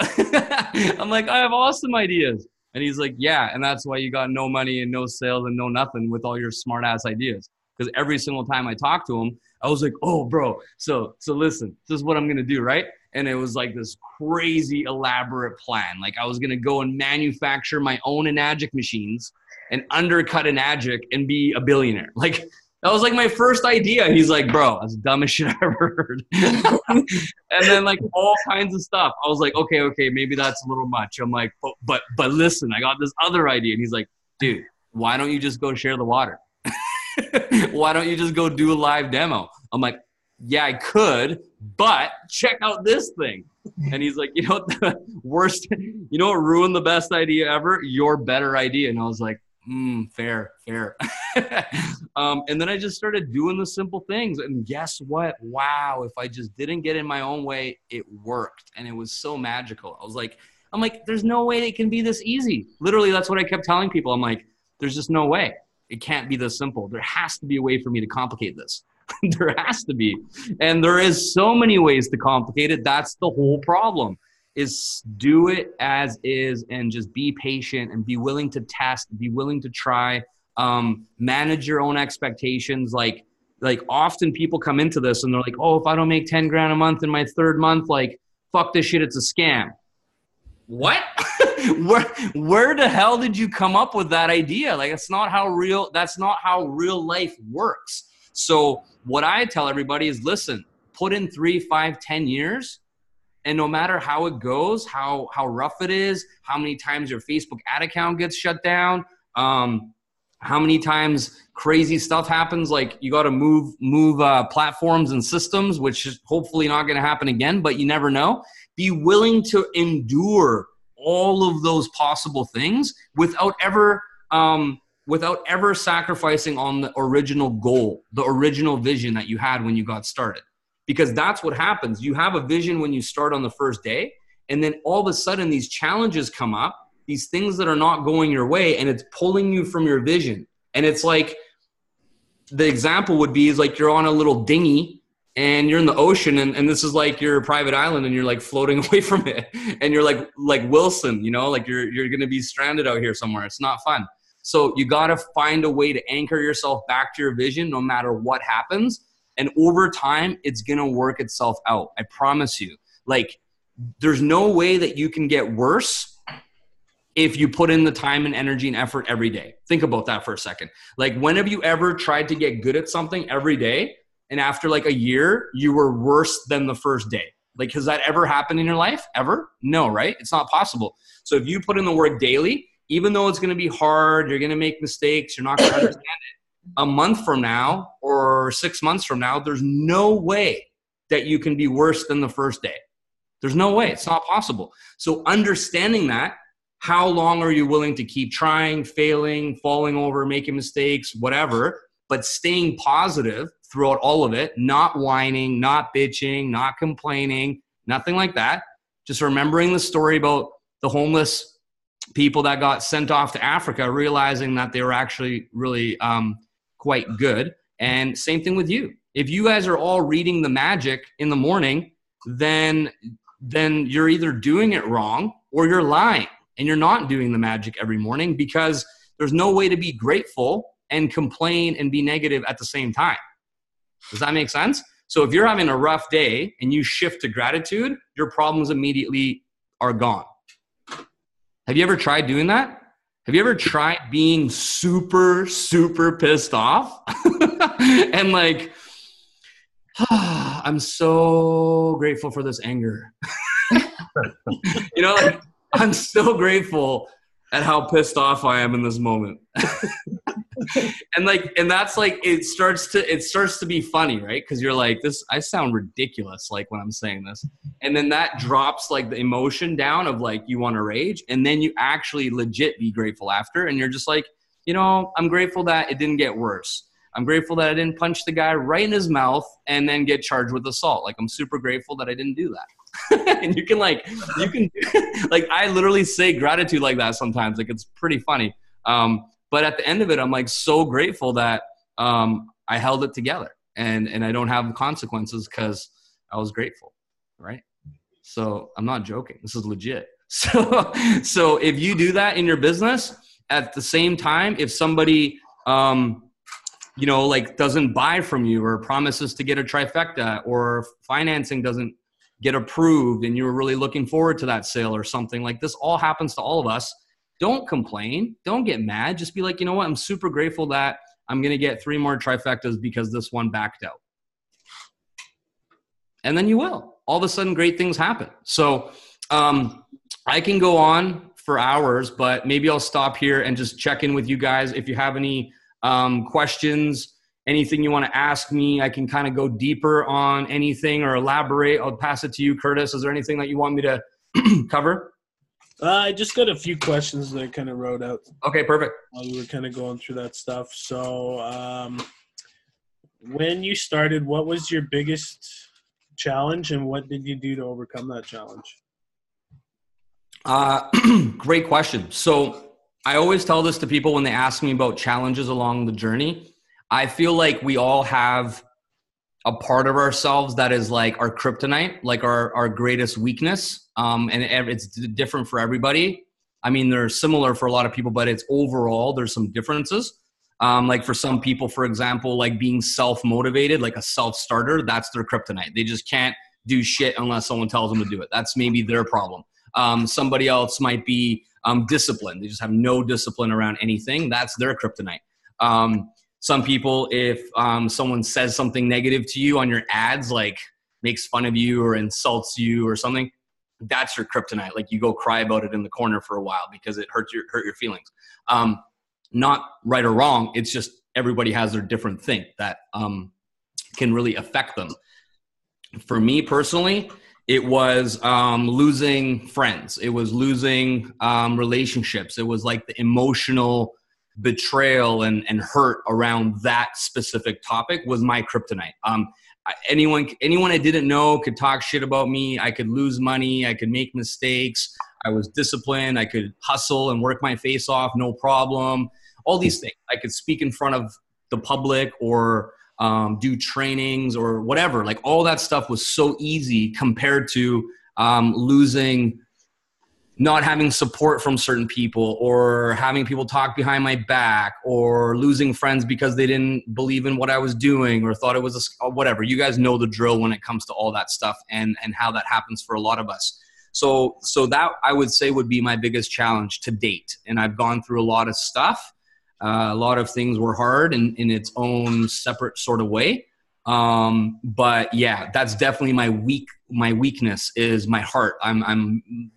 I'm like, I have awesome ideas. And he's like, yeah, and that's why you got no money and no sales and no nothing with all your smart ass ideas. Because every single time I talked to him, I was like, oh, bro, so listen, this is what I'm gonna do, right? And it was like this crazy elaborate plan. Like I was gonna go and manufacture my own Enagic machines and undercut Enagic and be a billionaire. Like that was like my first idea. He's like, bro, that's the dumbest shit I ever heard. And then like all kinds of stuff. I was like, okay, maybe that's a little much. I'm like, but listen, I got this other idea. And he's like, dude, why don't you just go share the water? Why don't you just go do a live demo? I'm like, yeah, I could, but check out this thing. And he's like, you know what the worst, you know what ruined the best idea ever? Your better idea. And I was like, fair. And then I just started doing the simple things. And guess what? Wow. If I just didn't get in my own way, it worked. And it was so magical. I'm like, there's no way it can be this easy. Literally, that's what I kept telling people. I'm like, there's just no way. It can't be this simple. There has to be a way for me to complicate this. There has to be. And there is so many ways to complicate it. That's the whole problem, is do it as is and just be patient and be willing to test, be willing to try, manage your own expectations. Like often people come into this and they're like, oh, if I don't make 10 grand a month in my third month, like, fuck this shit, it's a scam. What? Where the hell did you come up with that idea? Like, that's not how real life works. So what I tell everybody is, listen, put in 3, 5, 10 years, and no matter how it goes, how rough it is, how many times your Facebook ad account gets shut down, how many times crazy stuff happens, like you got to move platforms and systems, which is hopefully not going to happen again, but you never know. Be willing to endure all of those possible things without ever sacrificing on the original goal, the original vision that you had when you got started. Because that's what happens. You have a vision when you start on the first day, and then all of a sudden these challenges come up, these things that are not going your way, and it's pulling you from your vision. And it's like, the example would be is like you're on a little dinghy and you're in the ocean, and this is like your private island, and you're like floating away from it, and you're like Wilson, you know, like you're going to be stranded out here somewhere. It's not fun. So you got to find a way to anchor yourself back to your vision no matter what happens. And over time, it's going to work itself out. I promise you. Like, there's no way that you can get worse if you put in the time and energy and effort every day. Think about that for a second. Like, when have you ever tried to get good at something every day, and after like a year, you were worse than the first day? Like, has that ever happened in your life? Ever? No, right? It's not possible. So if you put in the work daily, even though it's going to be hard, you're going to make mistakes, you're not going to understand it. A month from now or 6 months from now, there's no way that you can be worse than the first day. There's no way. It's not possible. So understanding that, how long are you willing to keep trying, failing, falling over, making mistakes, whatever, but staying positive throughout all of it, not whining, not bitching, not complaining, nothing like that. Just remembering the story about the homeless people that got sent off to Africa, realizing that they were actually really quite good. And same thing with you. If you guys are all reading the magic in the morning, then you're either doing it wrong or you're lying, and you're not doing the magic every morning, because there's no way to be grateful and complain and be negative at the same time. Does that make sense? So if you're having a rough day and you shift to gratitude, your problems immediately are gone. Have you ever tried doing that? Have you ever tried being super, super pissed off? And like, I'm so grateful for this anger. You know, like, I'm so grateful at how pissed off I am in this moment. and that's like, it starts to be funny, right? Because you're like, I sound ridiculous, like, when I'm saying this. And then that drops like the emotion down of like, you want to rage, and then you actually legit be grateful after, and you're just like, you know, I'm grateful that it didn't get worse. I'm grateful that I didn't punch the guy right in his mouth and then get charged with assault. Like, I'm super grateful that I didn't do that. And you can like I literally say gratitude like that sometimes. Like, it's pretty funny. But at the end of it, I'm like so grateful that I held it together and I don't have consequences because I was grateful, right? So I'm not joking. This is legit. So if you do that in your business, at the same time, if somebody you know, like, doesn't buy from you or promises to get a trifecta, or financing doesn't get approved and you were really looking forward to that sale or something, like, this all happens to all of us. Don't complain. Don't get mad. Just be like, you know what? I'm super grateful that I'm going to get 3 more trifectas because this one backed out. And then you will. All of a sudden, great things happen. So I can go on for hours, but maybe I'll stop here and just check in with you guys. If you have any questions, anything you want to ask me, I can kind of go deeper on anything or elaborate. I'll pass it to you, Curtis. Is there anything that you want me to cover? I just got a few questions that I kind of wrote out. Okay, perfect. While we were kind of going through that stuff. So when you started, what was your biggest challenge and what did you do to overcome that challenge? Great question. So I always tell this to people when they ask me about challenges along the journey. I feel like we all have a part of ourselves that is like our kryptonite, like our greatest weakness. And it's different for everybody. I mean, they're similar for a lot of people, but it's overall, there's some differences. Like for some people, for example, like being self-motivated, like a self-starter, that's their kryptonite. They just can't do shit unless someone tells them to do it. That's maybe their problem. Somebody else might be disciplined. They just have no discipline around anything. That's their kryptonite. Some people, if someone says something negative to you on your ads, like makes fun of you or insults you or something, that's your kryptonite. Like, you go cry about it in the corner for a while because it hurt your feelings. Not right or wrong. It's just everybody has their different thing that can really affect them. For me personally, it was losing friends. It was losing relationships. It was like the emotional betrayal and hurt around that specific topic was my kryptonite. Anyone I didn't know could talk shit about me. I could lose money. I could make mistakes. I was disciplined. I could hustle and work my face off, no problem. All these things. I could speak in front of the public or do trainings or whatever. Like all that stuff was so easy compared to not having support from certain people, or having people talk behind my back, or losing friends because they didn't believe in what I was doing or thought it was whatever. You guys know the drill when it comes to all that stuff and how that happens for a lot of us. So that I would say would be my biggest challenge to date. And I've gone through a lot of stuff. A lot of things were hard in its own separate sort of way. But yeah, that's definitely my weakness is my heart.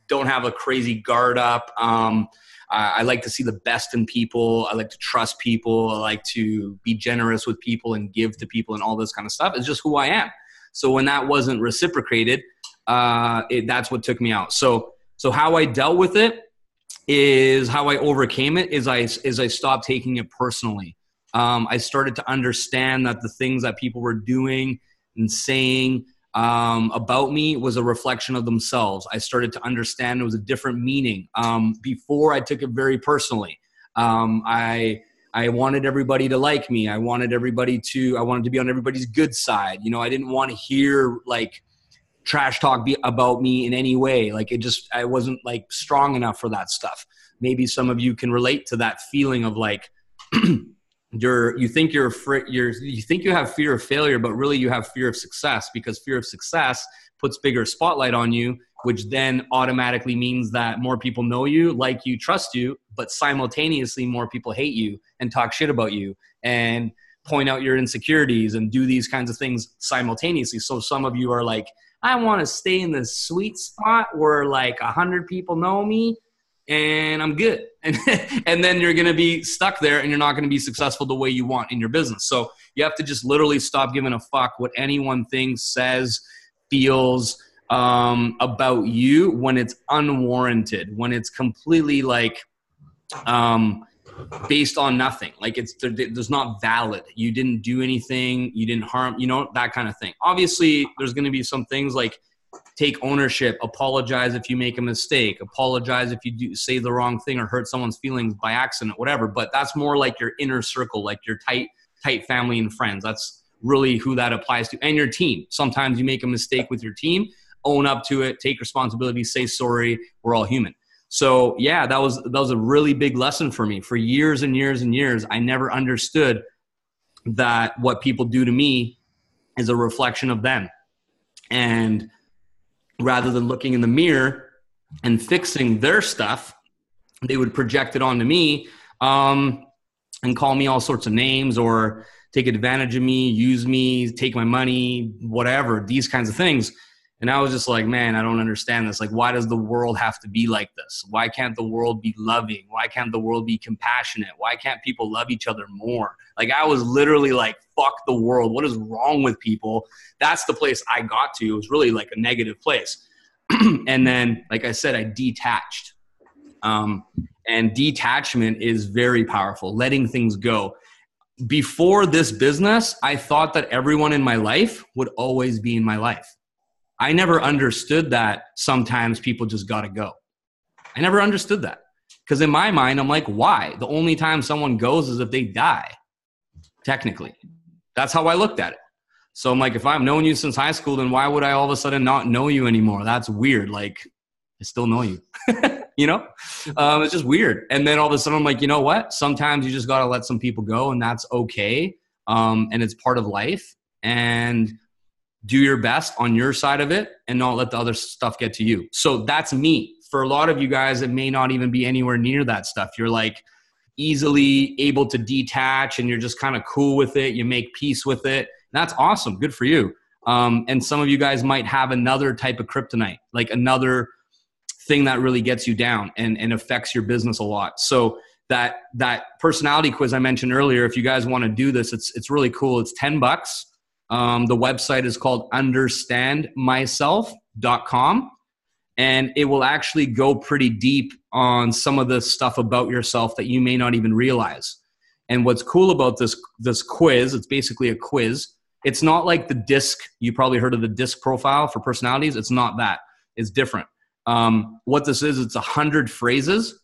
Don't have a crazy guard up. I like to see the best in people. I like to trust people. I like to be generous with people and give to people and all this kind of stuff. It's just who I am. So when that wasn't reciprocated, that's what took me out. So how I dealt with it is how I overcame it is I stopped taking it personally. I started to understand that the things that people were doing and saying about me was a reflection of themselves. I started to understand it was a different meaning. Before I took it very personally. I wanted everybody to like me. I wanted to be on everybody's good side. You know, I didn't want to hear like trash talk about me in any way. Like I wasn't like strong enough for that stuff. Maybe some of you can relate to that feeling of like, you think you have fear of failure, but really you have fear of success, because fear of success puts bigger spotlight on you, which then automatically means that more people know you, like you, trust you, but simultaneously more people hate you and talk shit about you and point out your insecurities and do these kinds of things simultaneously. So some of you are like, I want to stay in this sweet spot where like 100 people know me and I'm good. And then you're going to be stuck there and you're not going to be successful the way you want in your business. So you have to just literally stop giving a fuck what anyone thinks, says, feels about you when it's unwarranted, when it's completely like based on nothing. Like there's not valid. You didn't do anything. You didn't harm, that kind of thing. Obviously, there's going to be some things like take ownership, apologize if you make a mistake, apologize if you say the wrong thing or hurt someone's feelings by accident, whatever. But that's more like your inner circle, like your tight family and friends. That's really who that applies to. And your team. Sometimes you make a mistake with your team, own up to it, take responsibility, say sorry. We're all human. So yeah, that was a really big lesson for me. For years and years and years, I never understood that what people do to me is a reflection of them. And rather than looking in the mirror and fixing their stuff, they would project it onto me and call me all sorts of names or take advantage of me, use me, take my money, whatever, these kinds of things. And I was just like, man, I don't understand this. Like, why does the world have to be like this? Why can't the world be loving? Why can't the world be compassionate? Why can't people love each other more? Like, I was literally like, fuck the world. What is wrong with people? That's the place I got to. It was really like a negative place. And then, like I said, I detached. And detachment is very powerful, letting things go. Before this business, I thought that everyone in my life would always be in my life. I never understood that sometimes people just got to go. I never understood that. Because in my mind, I'm like, why? The only time someone goes is if they die, technically. That's how I looked at it. So I'm like, if I've known you since high school, then why would I all of a sudden not know you anymore? That's weird. Like, I still know you. It's just weird. And then all of a sudden I'm like, you know what? Sometimes you just got to let some people go, and that's okay. And it's part of life. And do your best on your side of it and not let the other stuff get to you. So that's me. For a lot of you guys, it may not even be anywhere near that stuff. You're like easily able to detach and you're just kind of cool with it. You make peace with it. That's awesome. Good for you. And some of you guys might have another type of kryptonite, like another thing that really gets you down and affects your business a lot. So that personality quiz I mentioned earlier, if you guys want to do this, it's really cool. It's $10. The website is called understandmyself.com, and it will actually go pretty deep on some of the stuff about yourself that you may not even realize. And what's cool about this quiz, it's basically a quiz. It's not like the DISC. You probably heard of the DISC profile for personalities. It's not that. It's different. What this is, it's 100 phrases,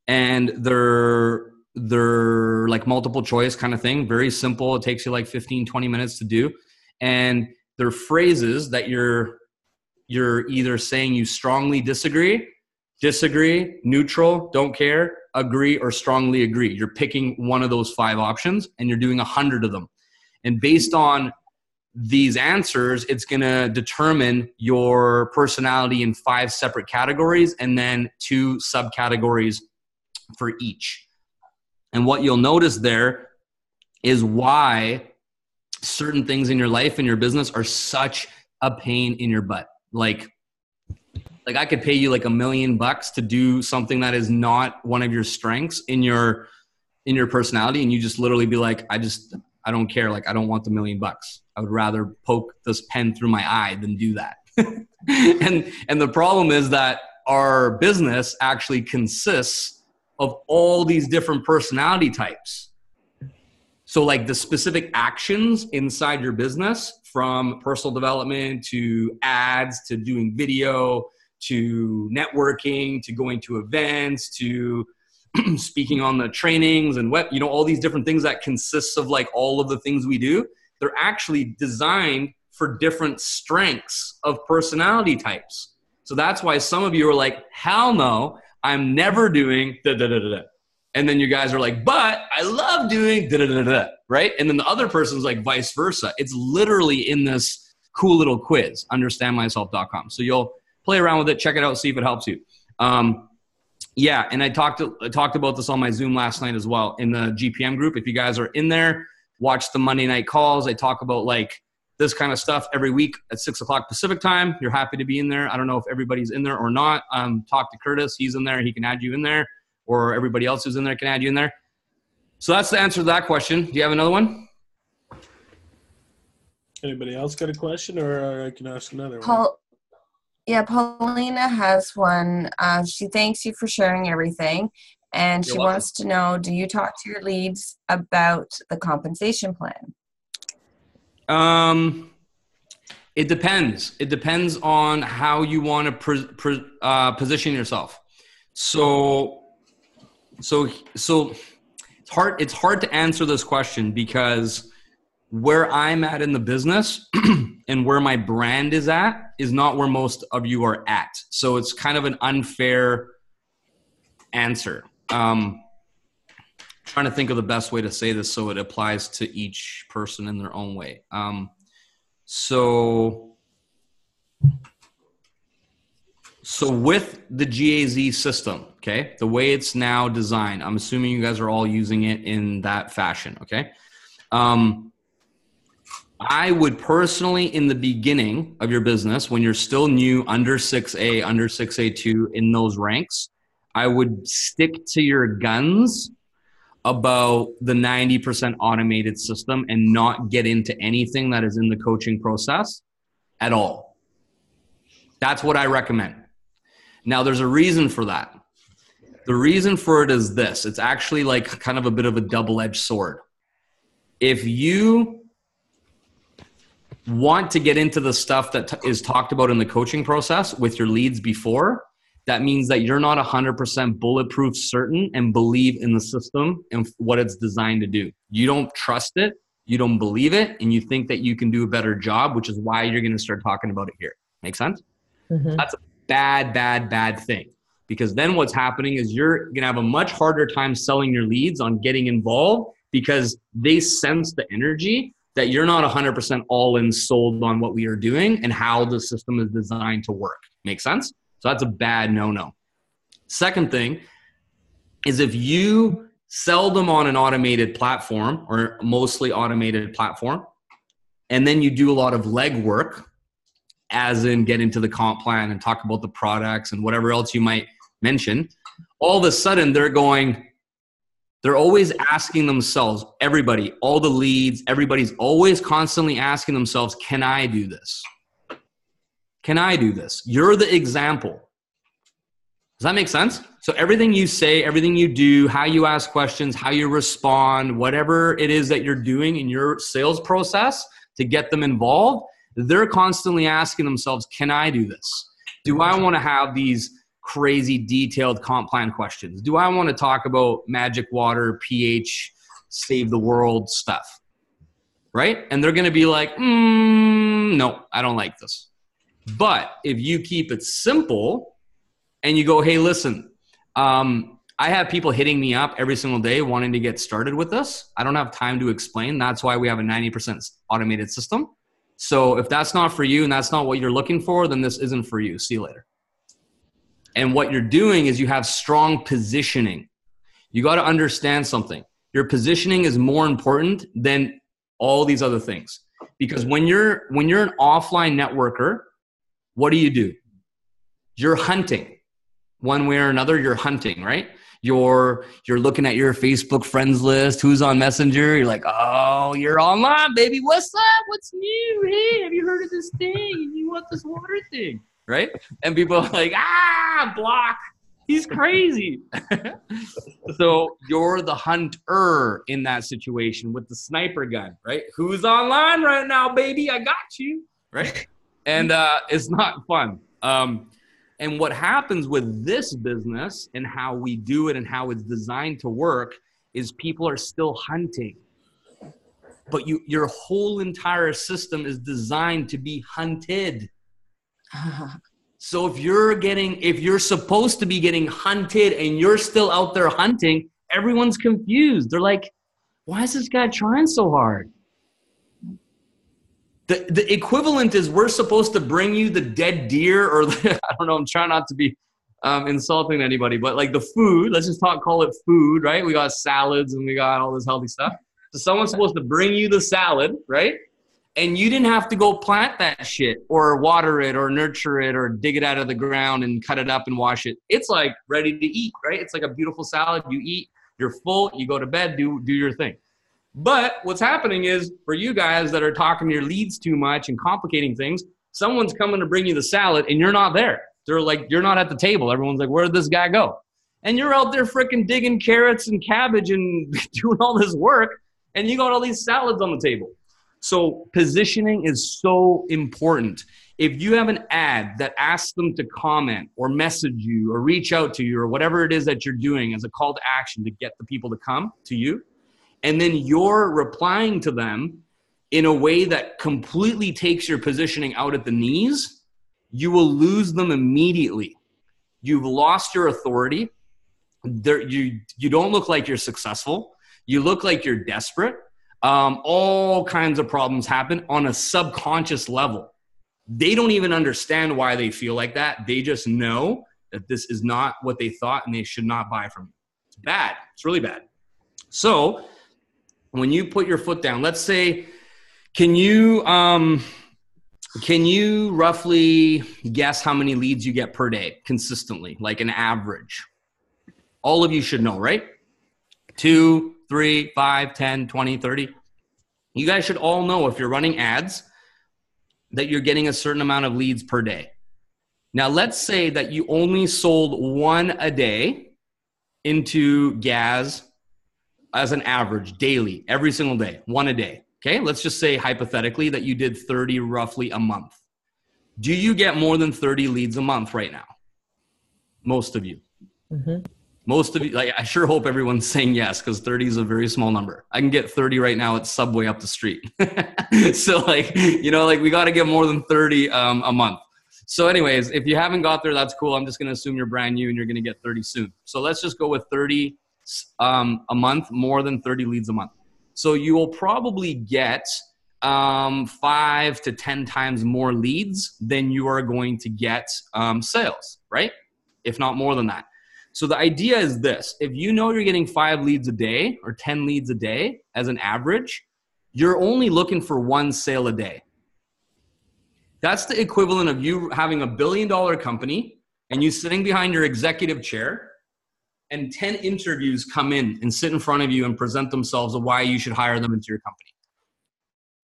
and they're they're like multiple choice kind of thing. Very simple. It takes you like 15, 20 minutes to do. And they're phrases that you're either saying you strongly disagree, neutral, don't care, agree, or strongly agree. You're picking one of those 5 options and you're doing 100 of them. And based on these answers, it's going to determine your personality in 5 separate categories and then 2 subcategories for each. And what you'll notice there is why certain things in your life and your business are such a pain in your butt. Like I could pay you like $1 million to do something that is not one of your strengths in your personality. And you just literally be like, I don't care. Like, I don't want the $1 million. I would rather poke this pen through my eye than do that. and the problem is that our business actually consists of all these different personality types. So like the specific actions inside your business, from personal development to ads, to doing video, to networking, to going to events, to speaking on the trainings and what, all these different things that consists of like all of the things we do, they're actually designed for different strengths of personality types. So that's why some of you are like, hell no, I'm never doing da da da da. And then you guys are like, but I love doing da da da da, right? And then the other person's like vice versa. It's literally in this cool little quiz, understandmyself.com. So you'll play around with it, check it out, see if it helps you. Yeah, and I talked about this on my Zoom last night as well in the GPM group. If you guys are in there, watch the Monday night calls. I talk about like this kind of stuff every week at 6 o'clock Pacific time. You're happy to be in there. I don't know if everybody's in there or not. Talk to Kardos. He's in there. He can add you in there, or everybody else who's in there can add you in there. So that's the answer to that question. Do you have another one? Anybody else got a question, or I can ask another one? Yeah, Paulina has one. She thanks you for sharing everything. And she wants to know, do you talk to your leads about the compensation plan? It depends. It depends on how you want to position yourself. So it's hard to answer this question, because where I'm at in the business and where my brand is at is not where most of you are at. So it's kind of an unfair answer. Trying to think of the best way to say this so it applies to each person in their own way. So with the GAZ system, okay, the way it's now designed, I'm assuming you guys are all using it in that fashion, okay? I would personally, in the beginning of your business, when you're still new, under 6A, under 6A2 in those ranks, I would stick to your guns about the 90% automated system and not get into anything that is in the coaching process at all. That's what I recommend. Now, there's a reason for that. The reason for it is this. It's actually like kind of a bit of a double-edged sword. If you want to get into the stuff that is talked about in the coaching process with your leads before, that means that you're not 100% bulletproof certain and believe in the system and what it's designed to do. You don't trust it, you don't believe it, and you think that you can do a better job, which is why you're going to start talking about it here. Make sense? Mm-hmm. That's a bad thing, because then what's happening is you're going to have a much harder time selling your leads on getting involved, because they sense the energy that you're not 100% all in sold on what we are doing and how the system is designed to work. Make sense? So that's a bad no-no. Second thing is, if you sell them on an automated platform or mostly automated platform, and then you do a lot of legwork, as in get into the comp plan and talk about the products and whatever else you might mention, all of a sudden they're always asking themselves, everybody, all the leads, everybody's always constantly asking themselves, can I do this? Can I do this? You're the example. Does that make sense? So everything you say, everything you do, how you ask questions, how you respond, whatever it is that you're doing in your sales process to get them involved, they're constantly asking themselves, can I do this? Do I want to have these crazy detailed comp plan questions? Do I want to talk about magic water, pH, save the world stuff? Right? And they're going to be like, no, I don't like this. But if you keep it simple and you go, hey, listen, I have people hitting me up every single day wanting to get started with this. I don't have time to explain. That's why we have a 90% automated system. So if that's not for you and that's not what you're looking for, then this isn't for you. See you later. And what you're doing is you have strong positioning. You got to understand something. Your positioning is more important than all these other things. Because when you're an offline networker, what do? You're hunting. One way or another, you're hunting, right? You're looking at your Facebook friends list, who's on Messenger. You're like, oh, you're online, baby. What's up? What's new? Hey, have you heard of this thing? You want this water thing, right? And people are like, block. He's crazy. So you're the hunter in that situation with the sniper gun, right? Who's online right now, baby? I got you, right? And it's not fun. And what happens with this business and how we do it and how it's designed to work is people are still hunting. But your whole entire system is designed to be hunted. So if you're supposed to be getting hunted and you're still out there hunting, everyone's confused. They're like, why is this guy trying so hard? The equivalent is we're supposed to bring you the dead deer or I don't know, I'm trying not to be insulting to anybody, but like the food, let's just call it food, right? We got salads and we got all this healthy stuff. So someone's supposed to bring you the salad, right? And you didn't have to go plant that shit or water it or nurture it or dig it out of the ground and cut it up and wash it. It's like ready to eat, right? It's like a beautiful salad. You eat, you're full, you go to bed, do your thing. But what's happening is for you guys that are talking to your leads too much and complicating things, someone's coming to bring you the salad and you're not there. They're like, you're not at the table. Everyone's like, where did this guy go? And you're out there freaking digging carrots and cabbage and doing all this work and you got all these salads on the table. So positioning is so important. If you have an ad that asks them to comment or message you or reach out to you or whatever it is that you're doing as a call to action to get the people to come to you, and then you're replying to them in a way that completely takes your positioning out at the knees, you will lose them immediately. You've lost your authority. You don't look like you're successful. You look like you're desperate. All kinds of problems happen on a subconscious level. They don't even understand why they feel like that. They just know that this is not what they thought and they should not buy from you. It's bad. It's really bad. So when you put your foot down, let's say, can you roughly guess how many leads you get per day consistently, like an average? All of you should know, right? 2, 3, 5, 10, 20, 30. You guys should all know if you're running ads that you're getting a certain amount of leads per day. Now, let's say that you only sold one a day into gas as an average daily, every single day, one a day. Okay, let's just say hypothetically that you did 30 roughly a month. Do you get more than 30 leads a month right now? Most of you. Mm-hmm. Most of you, like, I sure hope everyone's saying yes, because 30 is a very small number. I can get 30 right now at Subway up the street. So like, we got to get more than 30 a month. So anyways, if you haven't got there, that's cool. I'm just going to assume you're brand new and you're going to get 30 soon. So let's just go with 30 a month, more than 30 leads a month. So you will probably get 5 to 10 times more leads than you are going to get sales, right? If not more than that. So the idea is this: if you know you're getting 5 leads a day or 10 leads a day as an average, you're only looking for 1 sale a day. That's the equivalent of you having $1 billion company and you sitting behind your executive chair and 10 interviews come in and sit in front of you and present themselves of why you should hire them into your company.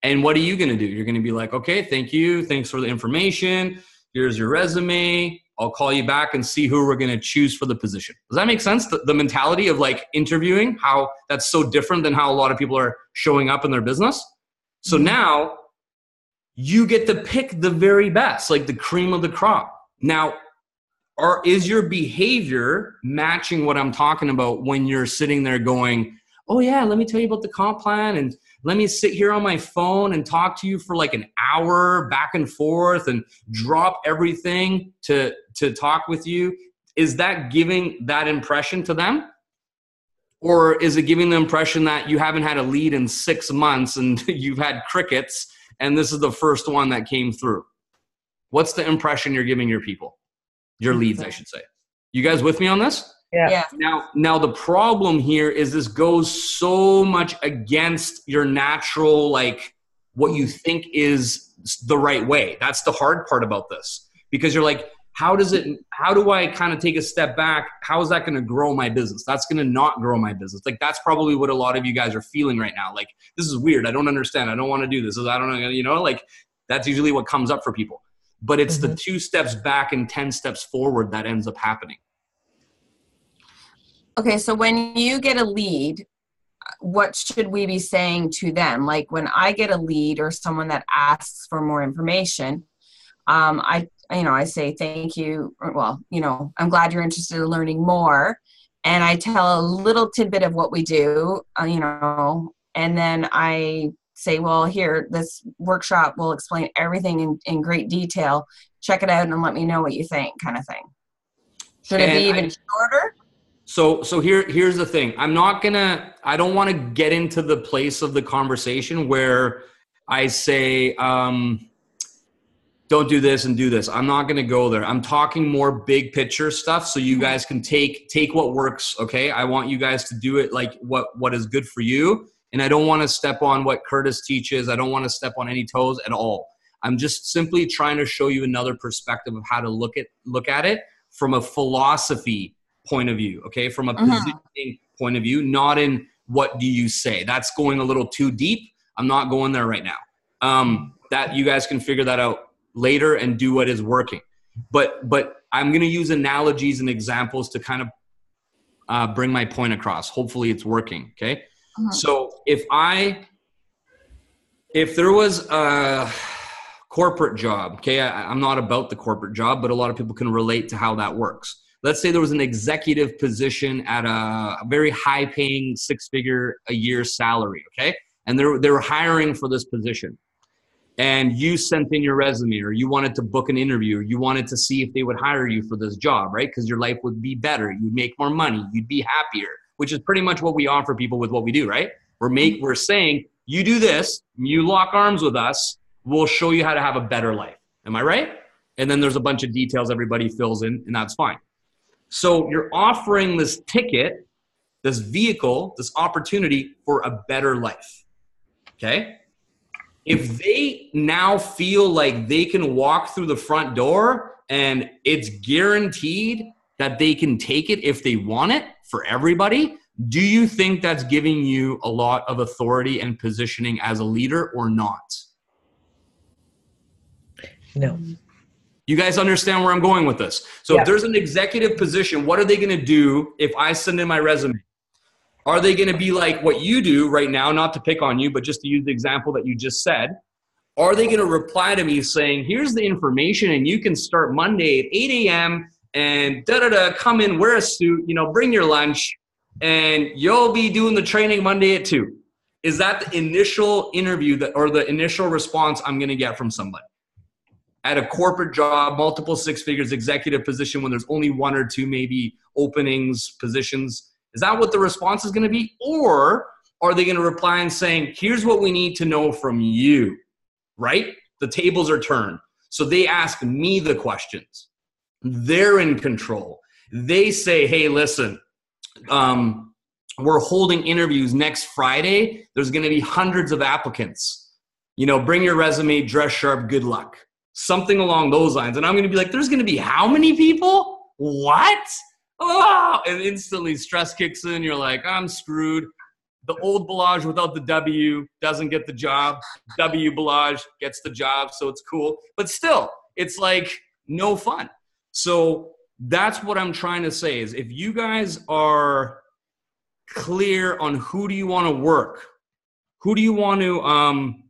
And what are you going to do? You're going to be like, okay, thank you. Thanks for the information. Here's your resume. I'll call you back and see who we're going to choose for the position. Does that make sense? The mentality of like interviewing, how that's so different than how a lot of people are showing up in their business. So now you get to pick the very best, like the cream of the crop. Now, is your behavior matching what I'm talking about when you're sitting there going, oh yeah, let me tell you about the comp plan, and let me sit here on my phone and talk to you for like an hour back and forth and drop everything to talk with you? Is that giving that impression to them? Or is it giving the impression that you haven't had a lead in 6 months and you've had crickets and this is the first one that came through? What's the impression you're giving your people? Your leads, I should say. You guys with me on this? Yeah. Now the problem here is this goes so much against your natural, like what you think is the right way. That's the hard part about this, because you're like, how do I kind of take a step back? How is that going to grow my business? That's going to not grow my business. Like, that's probably what a lot of you guys are feeling right now. Like, this is weird. I don't understand. I don't want to do this. I don't know, like that's usually what comes up for people. But it's the 2 steps back and 10 steps forward that ends up happening. Okay, so when you get a lead, what should we be saying to them? Like, when I get a lead or someone that asks for more information, I say thank you. Well, I'm glad you're interested in learning more, and I tell a little tidbit of what we do, and then I say, well, here, this workshop will explain everything in great detail. Check it out and let me know what you think, kind of thing. Should it be even shorter? So here's the thing. I don't want to get into the place of the conversation where I say, don't do this and do this. I'm not going to go there. I'm talking more big picture stuff so you guys can take what works, okay? I want you guys to do it like what is good for you. And I don't want to step on what Kardos teaches. I don't want to step on any toes at all. I'm just simply trying to show you another perspective of how to look at it from a philosophy point of view, okay? From a positioning point of view, not in what do you say. That's going a little too deep. I'm not going there right now. That you guys can figure that out later and do what is working. But I'm going to use analogies and examples to kind of bring my point across. Hopefully it's working, okay? So if there was a corporate job, okay, I'm not about the corporate job, but a lot of people can relate to how that works. Let's say there was an executive position at a very high paying 6-figure a year salary, okay? And they were hiring for this position. And you sent in your resume, or you wanted to book an interview, or you wanted to see if they would hire you for this job, right? Because your life would be better. You'd make more money. You'd be happier, which is pretty much what we offer people with what we do, right? We're saying, you do this, you lock arms with us, we'll show you how to have a better life. Am I right? And then there's a bunch of details everybody fills in, and that's fine. So you're offering this ticket, this vehicle, this opportunity for a better life, okay? If they now feel like they can walk through the front door and it's guaranteed that they can take it if they want it for everybody, do you think that's giving you a lot of authority and positioning as a leader or not? No. You guys understand where I'm going with this? So if there's an executive position, what are they going to do if I send in my resume? Are they going to be like what you do right now, not to pick on you, but just to use the example that you just said? Are they going to reply to me saying, here's the information and you can start Monday at 8 a.m. and come in, wear a suit, bring your lunch, and you'll be doing the training Monday at 2. Is that the initial interview or the initial response I'm going to get from somebody? At a corporate job, multiple 6 figures, executive position, when there's only 1 or 2 maybe openings, positions, is that what the response is going to be? Or are they going to reply and saying, here's what we need to know from you, right? The tables are turned. So they ask me the questions. They're in control. They say, hey, listen, we're holding interviews next Friday. There's going to be hundreds of applicants. Bring your resume, dress sharp, good luck. Something along those lines. And I'm going to be like, there's going to be how many people? What? Oh, and instantly stress kicks in. You're like, I'm screwed. The old Balazs without the W doesn't get the job. W Balazs gets the job, so it's cool. But still, it's like no fun. So that's what I'm trying to say is if you guys are clear on who do you want to work, who do you want to,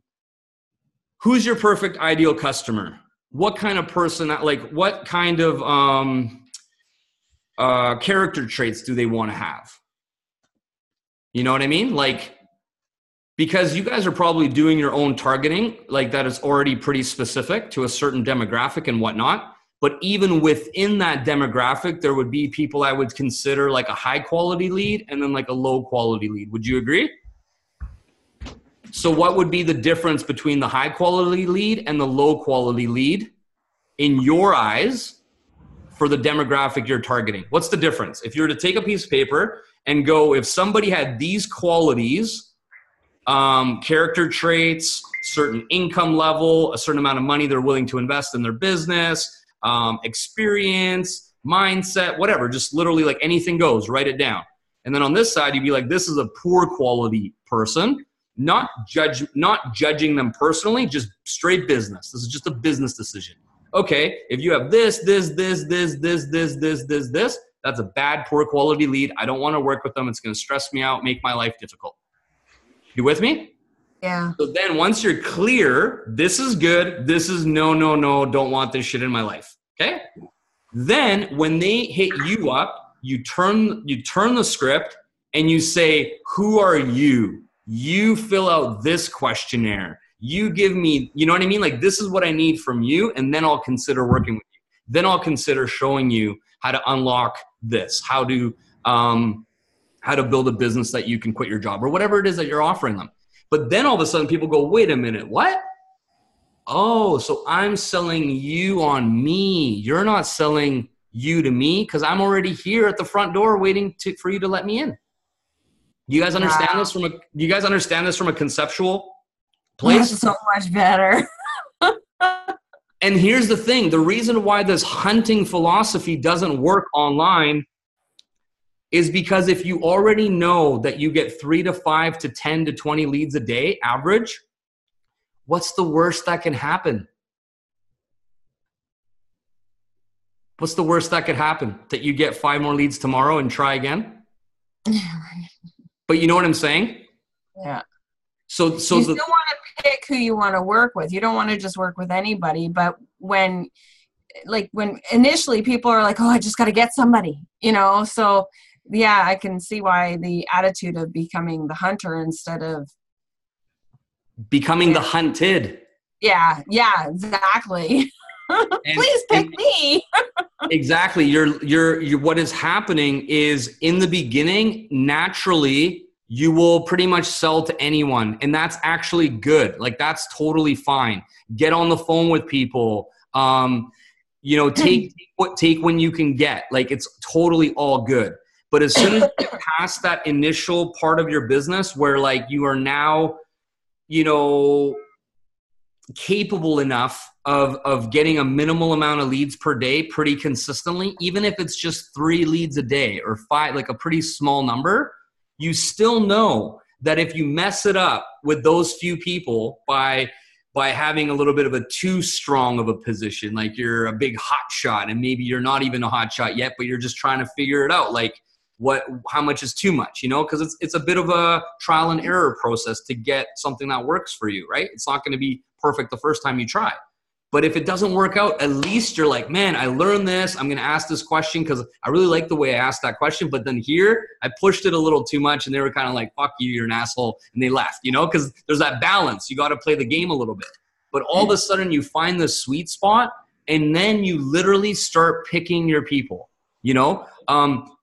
who's your perfect ideal customer? What kind of person, like what kind of character traits do they want to have? You know what I mean? Like, because you guys are probably doing your own targeting, like that is already pretty specific to a certain demographic and whatnot. But even within that demographic, there would be people I would consider like a high quality lead and then like a low quality lead. Would you agree? So what would be the difference between the high quality lead and the low quality lead in your eyes for the demographic you're targeting? What's the difference? If you were to take a piece of paper and go, if somebody had these qualities, character traits, certain income level, a certain amount of money they're willing to invest in their business, experience, mindset, whatever, just literally like anything goes, write it down. And then on this side, you'd be like, this is a poor quality person, not judging them personally, just straight business. This is just a business decision. Okay, if you have this, that's a bad, poor quality lead. I don't want to work with them. It's going to stress me out, make my life difficult. You with me? Yeah. So then once you're clear, this is good, this is no, don't want this shit in my life. Okay? Then when they hit you up, you turn the script and you say, who are you? You fill out this questionnaire. You give me, you know what I mean? Like, this is what I need from you, and then I'll consider working with you. Then I'll consider showing you how to unlock this, how to build a business that you can quit your job or whatever it is that you're offering them. But then all of a sudden people go, wait a minute, what? Oh, so I'm selling you on me. You're not selling you to me because I'm already here at the front door waiting for you to let me in. You guys understand this from a conceptual place? That's so much better. And here's the thing. The reason why this hunting philosophy doesn't work online is because if you already know that you get 3 to 5 to 10 to 20 leads a day average, what's the worst that can happen? What's the worst that could happen? That you get 5 more leads tomorrow and try again? But you know what I'm saying? Yeah. So you still want to pick who you want to work with. You don't want to just work with anybody. But when initially people are like, oh, I just got to get somebody, you know? So yeah, I can see why the attitude of becoming the hunter instead of becoming the hunted. Yeah, exactly. Please pick me. Exactly. You're what is happening is in the beginning, naturally, you will pretty much sell to anyone. And that's actually good. Like, that's totally fine. Get on the phone with people. Take when you can get. Like, it's totally all good. But as soon as you get past that initial part of your business where like you are now, capable enough of getting a minimal amount of leads per day pretty consistently, even if it's just 3 leads a day or 5, like a pretty small number, you still know that if you mess it up with those few people by having a little bit of a too strong of a position, like you're a big hot shot and maybe you're not even a hot shot yet, but you're just trying to figure it out. Like, how much is too much, because it's a bit of a trial and error process to get something that works for you, right? It's not going to be perfect the first time you try. But if it doesn't work out, at least you're like, man, I learned this. I'm going to ask this question because I really like the way I asked that question. But then here, I pushed it a little too much and they were kind of like, fuck you, you're an asshole. And they left, because there's that balance. You got to play the game a little bit. But all of a sudden you find the sweet spot and then you literally start picking your people,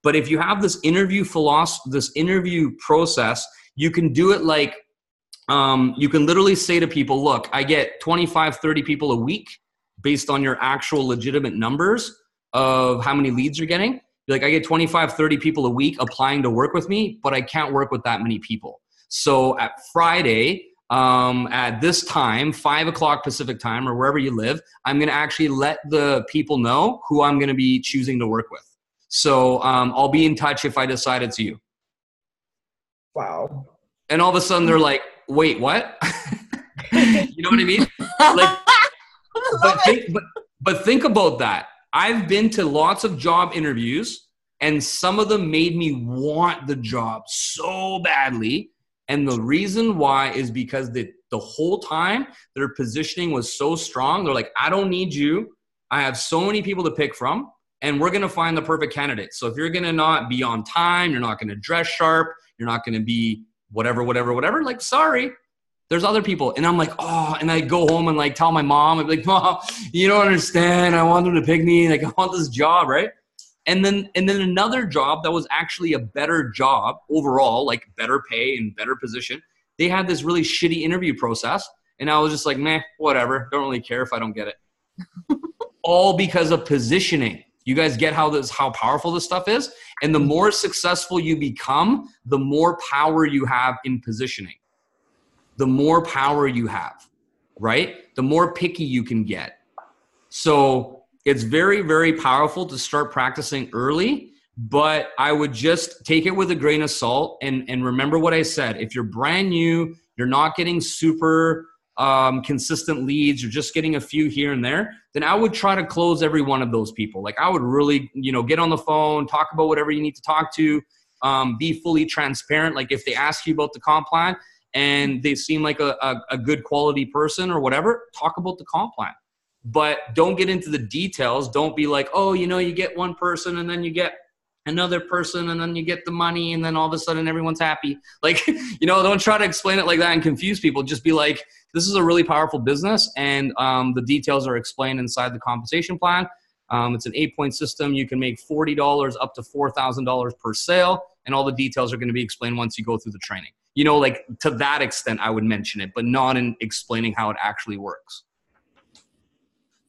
But if you have this interview philosophy, this interview process, you can do it like, you can literally say to people, look, I get 25, 30 people a week based on your actual legitimate numbers of how many leads you're getting. Like, I get 25, 30 people a week applying to work with me, but I can't work with that many people. So at Friday, at this time, 5 o'clock Pacific time or wherever you live, I'm going to actually let the people know who I'm going to be choosing to work with. So I'll be in touch if I decide it's you. Wow. And all of a sudden they're like, wait, what? You know what I mean? Like, but think about that. I've been to lots of job interviews and some of them made me want the job so badly. And the reason why is because the whole time their positioning was so strong. They're like, I don't need you. I have so many people to pick from. and we're going to find the perfect candidate. So if you're going to not be on time, you're not going to dress sharp, you're not going to be whatever, like, sorry, there's other people. And I'm like, oh, and I go home and like tell my mom, I'm like, Mom, you don't understand. I want them to pick me. Like, I want this job, right? And then another job that was actually a better job overall, like better pay and better position. They had this really shitty interview process. And I was just like, meh, whatever. Don't really care if I don't get it. All because of positioning. You guys get how powerful this stuff is? And the more successful you become, the more power you have in positioning. The more power you have, right? The more picky you can get. So it's very, very powerful to start practicing early, but I would just take it with a grain of salt and remember what I said. If you're brand new, you're not getting super consistent leads, you're just getting a few here and there, then I would try to close every one of those people. Like I would really, get on the phone, talk about whatever you need to talk to, be fully transparent. Like if they ask you about the comp plan and they seem like a good quality person or whatever, talk about the comp plan. But don't get into the details. Don't be like, oh, you get one person and then you get another person and then you get the money and then all of a sudden everyone's happy. Like, don't try to explain it like that and confuse people. Just be like, this is a really powerful business and the details are explained inside the compensation plan. It's an 8-point system. You can make $40 up to $4,000 per sale, and all the details are going to be explained once you go through the training. Like to that extent, I would mention it, but not in explaining how it actually works.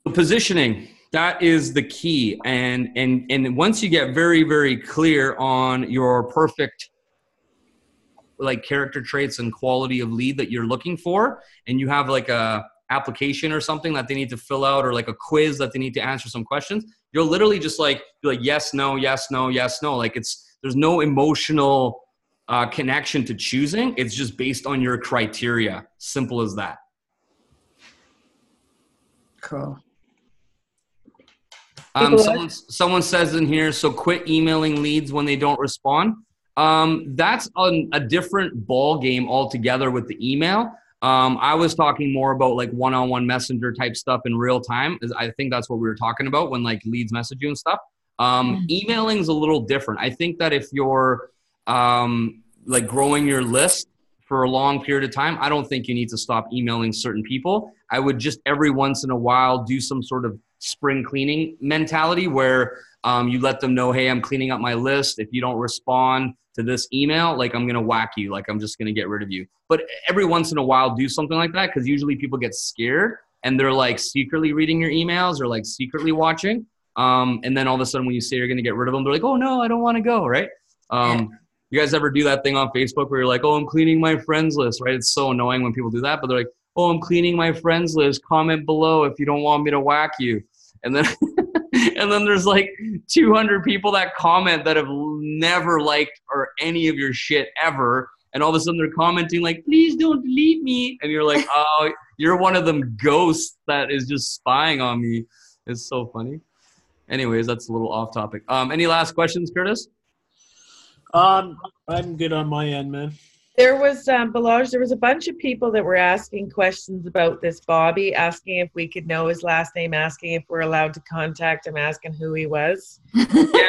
The positioning, that is the key. And once you get very, very clear on your perfect character traits and quality of lead that you're looking for, and you have like a application or something that they need to fill out, or like a quiz that they need to answer some questions, you'll literally just be like, yes, no, yes, no, yes, no. Like there's no emotional connection to choosing. It's just based on your criteria. Simple as that. Cool. Someone says in here, so quit emailing leads when they don't respond. That's a different ball game altogether with the email. I was talking more about like one-on-one messenger type stuff in real time. I think that's what we were talking about when like leads message you and stuff. Emailing is a little different. I think that if you're like growing your list for a long period of time, I don't think you need to stop emailing certain people. I would just every once in a while do some sort of spring cleaning mentality where you let them know, hey, I'm cleaning up my list. If you don't respond to this email, like I'm going to whack you. Like I'm just going to get rid of you. But every once in a while do something like that, because usually people get scared and they're like secretly reading your emails or like secretly watching. And then all of a sudden when you say you're going to get rid of them, they're like, oh no, I don't want to go. Right. You guys ever do that thing on Facebook where you're like, oh, I'm cleaning my friends list, right? It's so annoying when people do that, but they're like, oh, I'm cleaning my friends list. Comment below if you don't want me to whack you. And then, and then there's like 200 people that comment that have never liked or any of your shit ever. And all of a sudden they're commenting like, please don't delete me. And you're like, oh, you're one of them ghosts that is just spying on me. It's so funny. Anyways, that's a little off topic. Any last questions, Curtis? I'm good on my end, man. There was, Balazs, there was a bunch of people that were asking questions about this Bobby, asking if we could know his last name, asking if we're allowed to contact him, asking who he was. Yeah.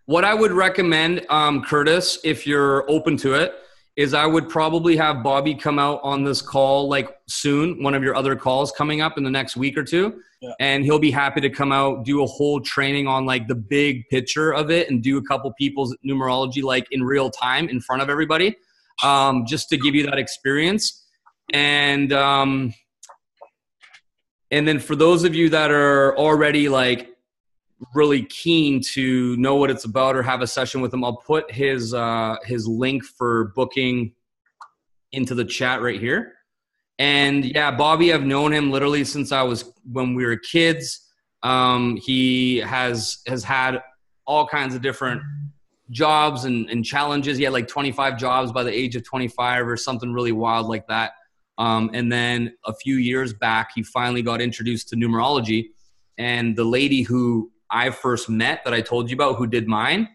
What I would recommend, Curtis, if you're open to it, is I would probably have Bobby come out on this call like soon, one of your other calls coming up in the next week or two. Yeah. And he'll be happy to come out, do a whole training on like the big picture of it and do a couple people's numerology like in real time in front of everybody. Just to give you that experience. And then for those of you that are already like really keen to know what it's about or have a session with him, I'll put his link for booking into the chat right here. And yeah, Bobby, I've known him literally since when we were kids. He has had all kinds of different jobs and challenges. He had like 25 jobs by the age of 25 or something really wild like that. And then a few years back, he finally got introduced to numerology. And the lady who I first met that I told you about, who did mine,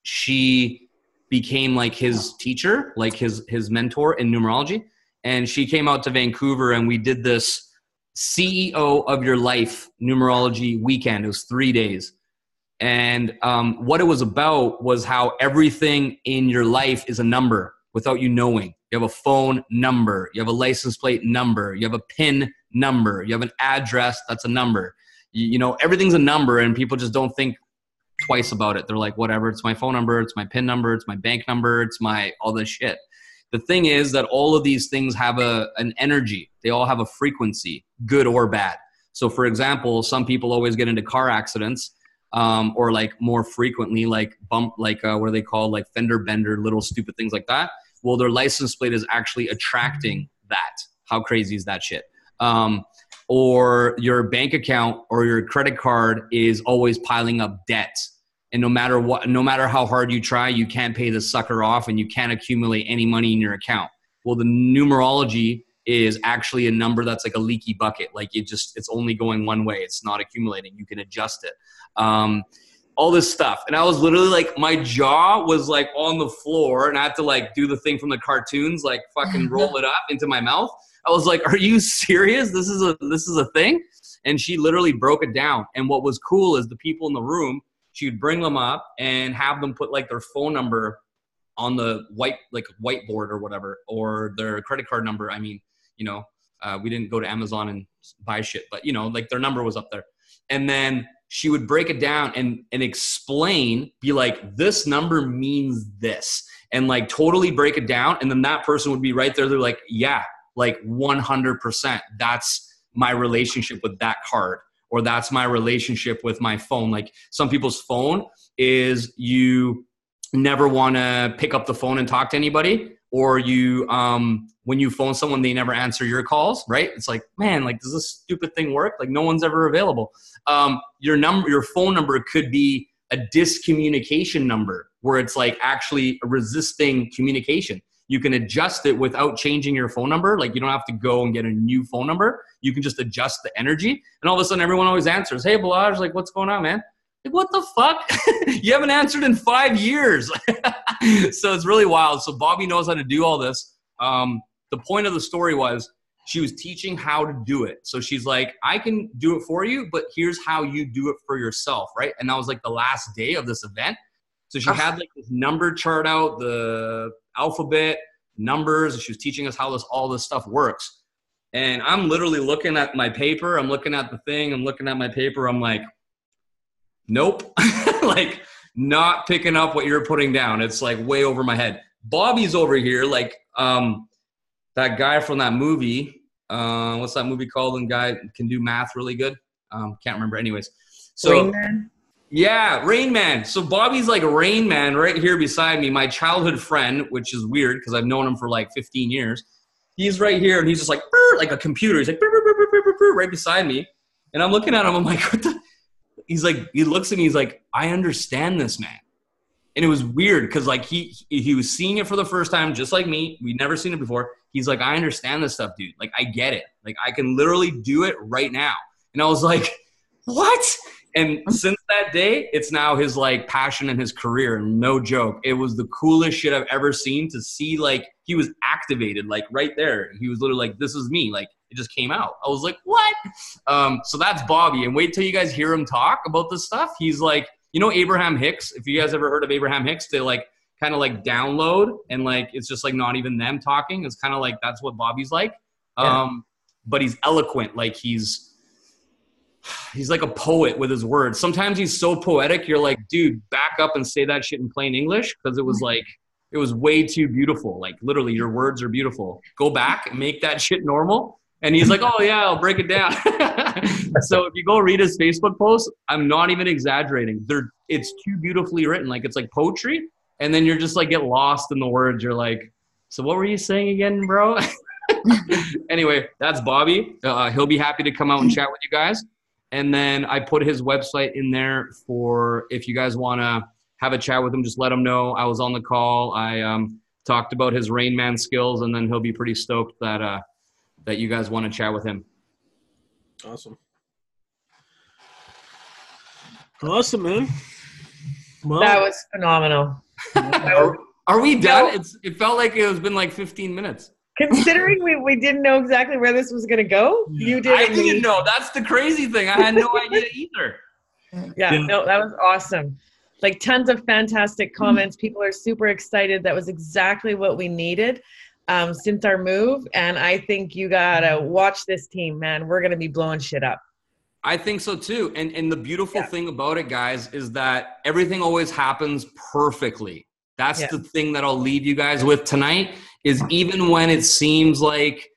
she became like his teacher, like his mentor in numerology. And she came out to Vancouver and we did this CEO of Your Life numerology weekend. It was 3 days. And what it was about was how everything in your life is a number without you knowing. You have a phone number. You have a license plate number. You have a PIN number. You have an address. That's a number. You know, everything's a number, and people just don't think twice about it. They're like, whatever, it's my phone number. It's my PIN number. It's my bank number. It's my all this shit. The thing is that all of these things have an energy. They all have a frequency, good or bad. So for example, some people always get into car accidents, or like more frequently, like what are they called? Like fender bender, little stupid things like that. Well, their license plate is actually attracting that. How crazy is that shit? Or your bank account or your credit card is always piling up debt. And no matter how hard you try, you can't pay the sucker off and you can't accumulate any money in your account. Well, the numerology is actually a number that's like a leaky bucket. Like it's only going one way. It's not accumulating. You can adjust it. All this stuff. And I was literally like, my jaw was like on the floor and I had to like do the thing from the cartoons, like fucking roll it up into my mouth. I was like, are you serious? This is a thing? And she literally broke it down. And what was cool is the people in the room, she would bring them up and have them put like their phone number on the whiteboard or whatever, or their credit card number. I mean, you know, we didn't go to Amazon and buy shit, but you know, like their number was up there. And then she would break it down and explain, be like, this number means this, and like totally break it down. And then that person would be right there. They're like, yeah, like 100%. That's my relationship with that card. Or that's my relationship with my phone. Like some people's phone is you never want to pick up the phone and talk to anybody, or you when you phone someone, they never answer your calls, right? It's like, man, like, does this stupid thing work? Like no one's ever available. Your phone number could be a discommunication number where it's like actually resisting communication. You can adjust it without changing your phone number. Like you don't have to go and get a new phone number. You can just adjust the energy. And all of a sudden everyone always answers, hey, Balazs, like, what's going on, man? Like, what the fuck? You haven't answered in 5 years. So it's really wild. So Bobby knows how to do all this. The point of the story was she was teaching how to do it. So she's like, I can do it for you, but here's how you do it for yourself, right? And that was like the last day of this event. So she had like this number chart out, the alphabet, numbers, and she was teaching us how all this stuff works. And I'm literally looking at my paper. I'm looking at the thing. I'm looking at my paper. I'm like, nope. Like not picking up what you're putting down. It's like way over my head. Bobby's over here like that guy from that movie. What's that movie called? And guy can do math really good. Can't remember. Anyways. So Rain Man? Yeah, Rain Man. So Bobby's like a Rain Man right here beside me. My childhood friend, which is weird because I've known him for like 15 years. He's right here and he's just like a computer. He's like right beside me. And I'm looking at him. I'm like, what the? He's like, he looks at me. He's like, I understand this, man. And it was weird because like he was seeing it for the first time, just like me. We'd never seen it before. He's like, I understand this stuff, dude. Like, I get it. Like, I can literally do it right now. And I was like, what? And since that day, it's now his like passion and his career. No joke. It was the coolest shit I've ever seen to see. Like he was activated, like right there. He was literally like, this is me. Like it just came out. I was like, what? So that's Bobby. And wait till you guys hear him talk about this stuff. He's like, you know, Abraham Hicks, if you guys ever heard of Abraham Hicks, they like kind of like download and like, it's just like not even them talking. It's kind of like, that's what Bobby's like. But he's eloquent. Like he's like a poet with his words. Sometimes he's so poetic. You're like, dude, back up and say that shit in plain English. Cause it was like, it was way too beautiful. Like literally your words are beautiful. Go back and make that shit normal. And he's like, oh yeah, I'll break it down. So if you go read his Facebook post, I'm not even exaggerating. It's too beautifully written. Like it's like poetry. And then you're just like, get lost in the words. You're like, so what were you saying again, bro? Anyway, that's Bobby. He'll be happy to come out and chat with you guys. And then I put his website in there for if you guys want to have a chat with him, just let him know. I was on the call. I talked about his Rain Man skills, and then he'll be pretty stoked that you guys want to chat with him. Awesome. Awesome, man. Well, That was phenomenal. Are we done? It felt like it was been like 15 minutes. Considering we didn't know exactly where this was going to go, you did. I didn't know. That's the crazy thing. I had no idea either. Yeah, no, that was awesome. Like tons of fantastic comments. People are super excited. That was exactly what we needed since our move. And I think you gotta watch this team, man. We're gonna be blowing shit up. I think so too. And the beautiful thing about it, guys, is that everything always happens perfectly. That's the thing that I'll leave you guys with tonight, is even when it seems like,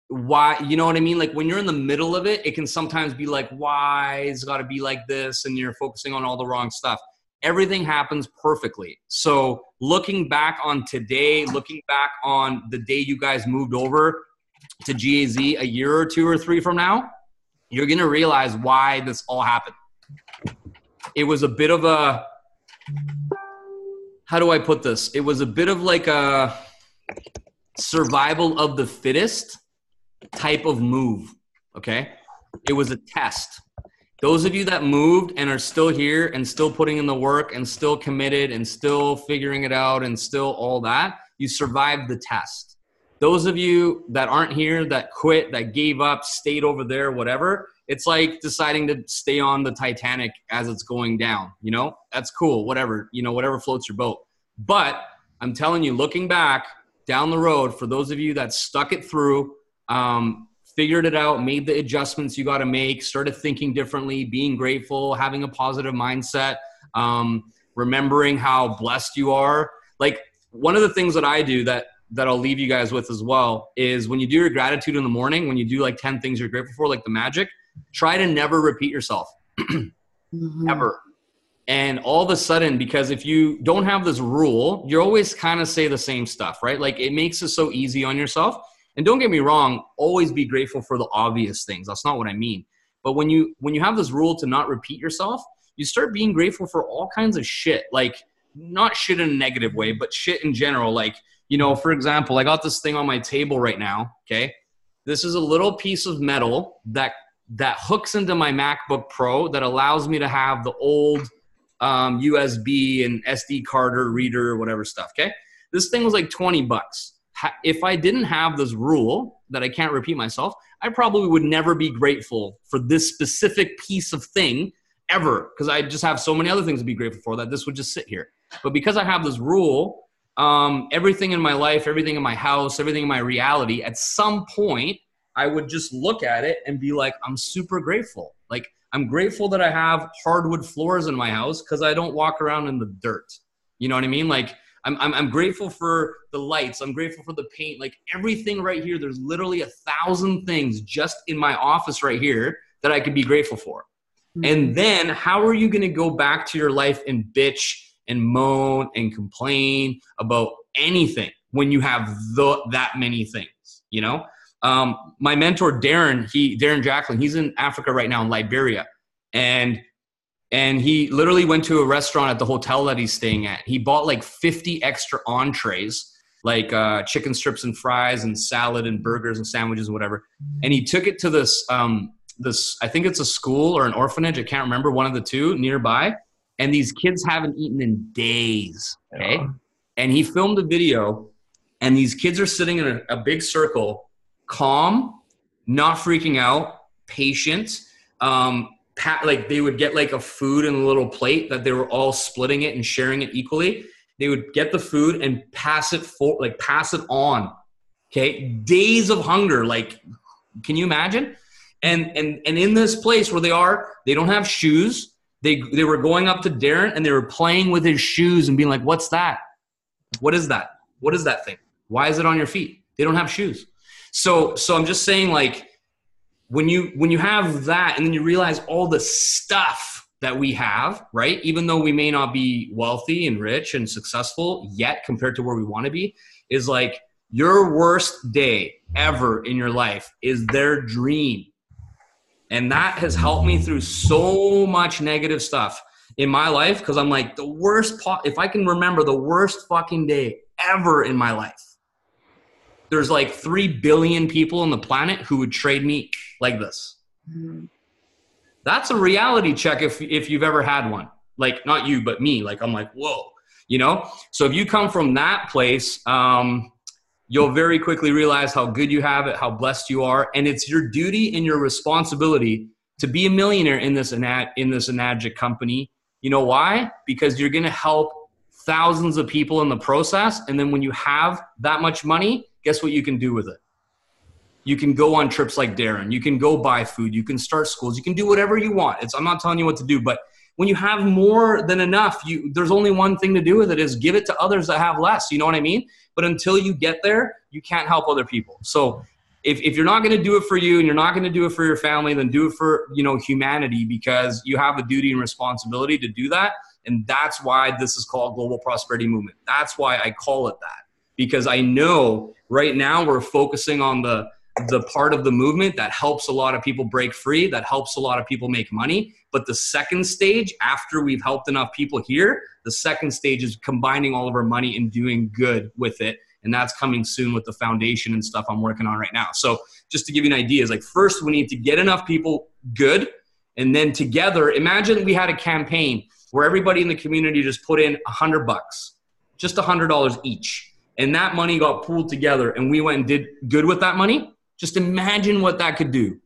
why, you know what I mean? Like when you're in the middle of it, it can sometimes be like, why it's got to be like this, and you're focusing on all the wrong stuff. Everything happens perfectly. So looking back on today, looking back on the day you guys moved over to GAZ a year or 2 or 3 from now, you're going to realize why this all happened. It was a bit of a, how do I put this? It was a bit of like a survival of the fittest type of move, okay? It was a test. Those of you that moved and are still here and still putting in the work and still committed and still figuring it out and still all that, you survived the test. Those of you that aren't here, that quit, that gave up, stayed over there, whatever, it's like deciding to stay on the Titanic as it's going down, you know? That's cool, whatever, you know, whatever floats your boat. But I'm telling you, looking back down the road, for those of you that stuck it through, figured it out, made the adjustments you got to make, started thinking differently, being grateful, having a positive mindset, remembering how blessed you are. Like one of the things that I do that I'll leave you guys with as well is when you do your gratitude in the morning, when you do like 10 things you're grateful for, like the magic, try to never repeat yourself ever. And all of a sudden, because if you don't have this rule, you always kind of say the same stuff, right? Like it makes it so easy on yourself. And don't get me wrong, always be grateful for the obvious things. That's not what I mean. But when you have this rule to not repeat yourself, you start being grateful for all kinds of shit. Like not shit in a negative way, but shit in general. Like, you know, for example, I got this thing on my table right now, okay? This is a little piece of metal that hooks into my MacBook Pro that allows me to have the old USB and SD card or reader or whatever stuff, okay? This thing was like $20. If I didn't have this rule that I can't repeat myself, I probably would never be grateful for this specific piece of thing ever, because I just have so many other things to be grateful for that this would just sit here. But because I have this rule, everything in my life, everything in my house, everything in my reality, at some point, I would just look at it and be like, I'm super grateful. Like, I'm grateful that I have hardwood floors in my house because I don't walk around in the dirt. You know what I mean? Like, I'm grateful for the lights. I'm grateful for the paint. Like, everything right here, there's literally 1,000 things just in my office right here that I could be grateful for. Mm-hmm. And then how are you going to go back to your life and bitch and moan and complain about anything when you have that many things, you know? My mentor, Darren Jacklin, he's in Africa right now in Liberia. And he literally went to a restaurant at the hotel that he's staying at. He bought like 50 extra entrees, like chicken strips and fries and salad and burgers and sandwiches and whatever. And he took it to this, I think it's a school or an orphanage. I can't remember, one of the two nearby. And these kids haven't eaten in days, okay? Oh. And he filmed a video, and these kids are sitting in a big circle, calm, not freaking out, patient. Like they would get like a food in a little plate that they were all splitting it and sharing it equally. They would get the food and pass it on, okay? Days of hunger, like, can you imagine? And in this place where they don't have shoes. They were going up to Darren and they were playing with his shoes and being like, what's that? What is that? What is that thing? Why is it on your feet? They don't have shoes. So I'm just saying, like, when you have that and then you realize all the stuff that we have, right? Even though we may not be wealthy and rich and successful yet compared to where we want to be, is like your worst day ever in your life is their dream. And that has helped me through so much negative stuff in my life, because I'm like, if I can remember the worst fucking day ever in my life, there's like 3 billion people on the planet who would trade me like this. Mm-hmm. That's a reality check if you've ever had one. Like, not you, but me. Like, I'm like, whoa, you know? So if you come from that place, you'll very quickly realize how good you have it, how blessed you are. And it's your duty and your responsibility to be a millionaire in this Enagic company. You know why? Because you're going to help thousands of people in the process. And then when you have that much money, guess what you can do with it? You can go on trips like Darren. You can go buy food. You can start schools. You can do whatever you want. I'm not telling you what to do, but when you have more than enough, there's only one thing to do with it, is give it to others that have less. You know what I mean? But until you get there, you can't help other people. So if you're not going to do it for you and you're not going to do it for your family, then do it for, humanity, because you have a duty and responsibility to do that. And that's why this is called Global Prosperity Movement. That's why I call it that, because I know right now we're focusing on the part of the movement that helps a lot of people break free, that helps a lot of people make money. But the second stage, after we've helped enough people here, the second stage is combining all of our money and doing good with it. And that's coming soon with the foundation and stuff I'm working on right now. So just to give you an idea, is like, first we need to get enough people good. And then together, imagine we had a campaign where everybody in the community just put in $100, just $100 each. And that money got pooled together and we went and did good with that money. Just imagine what that could do.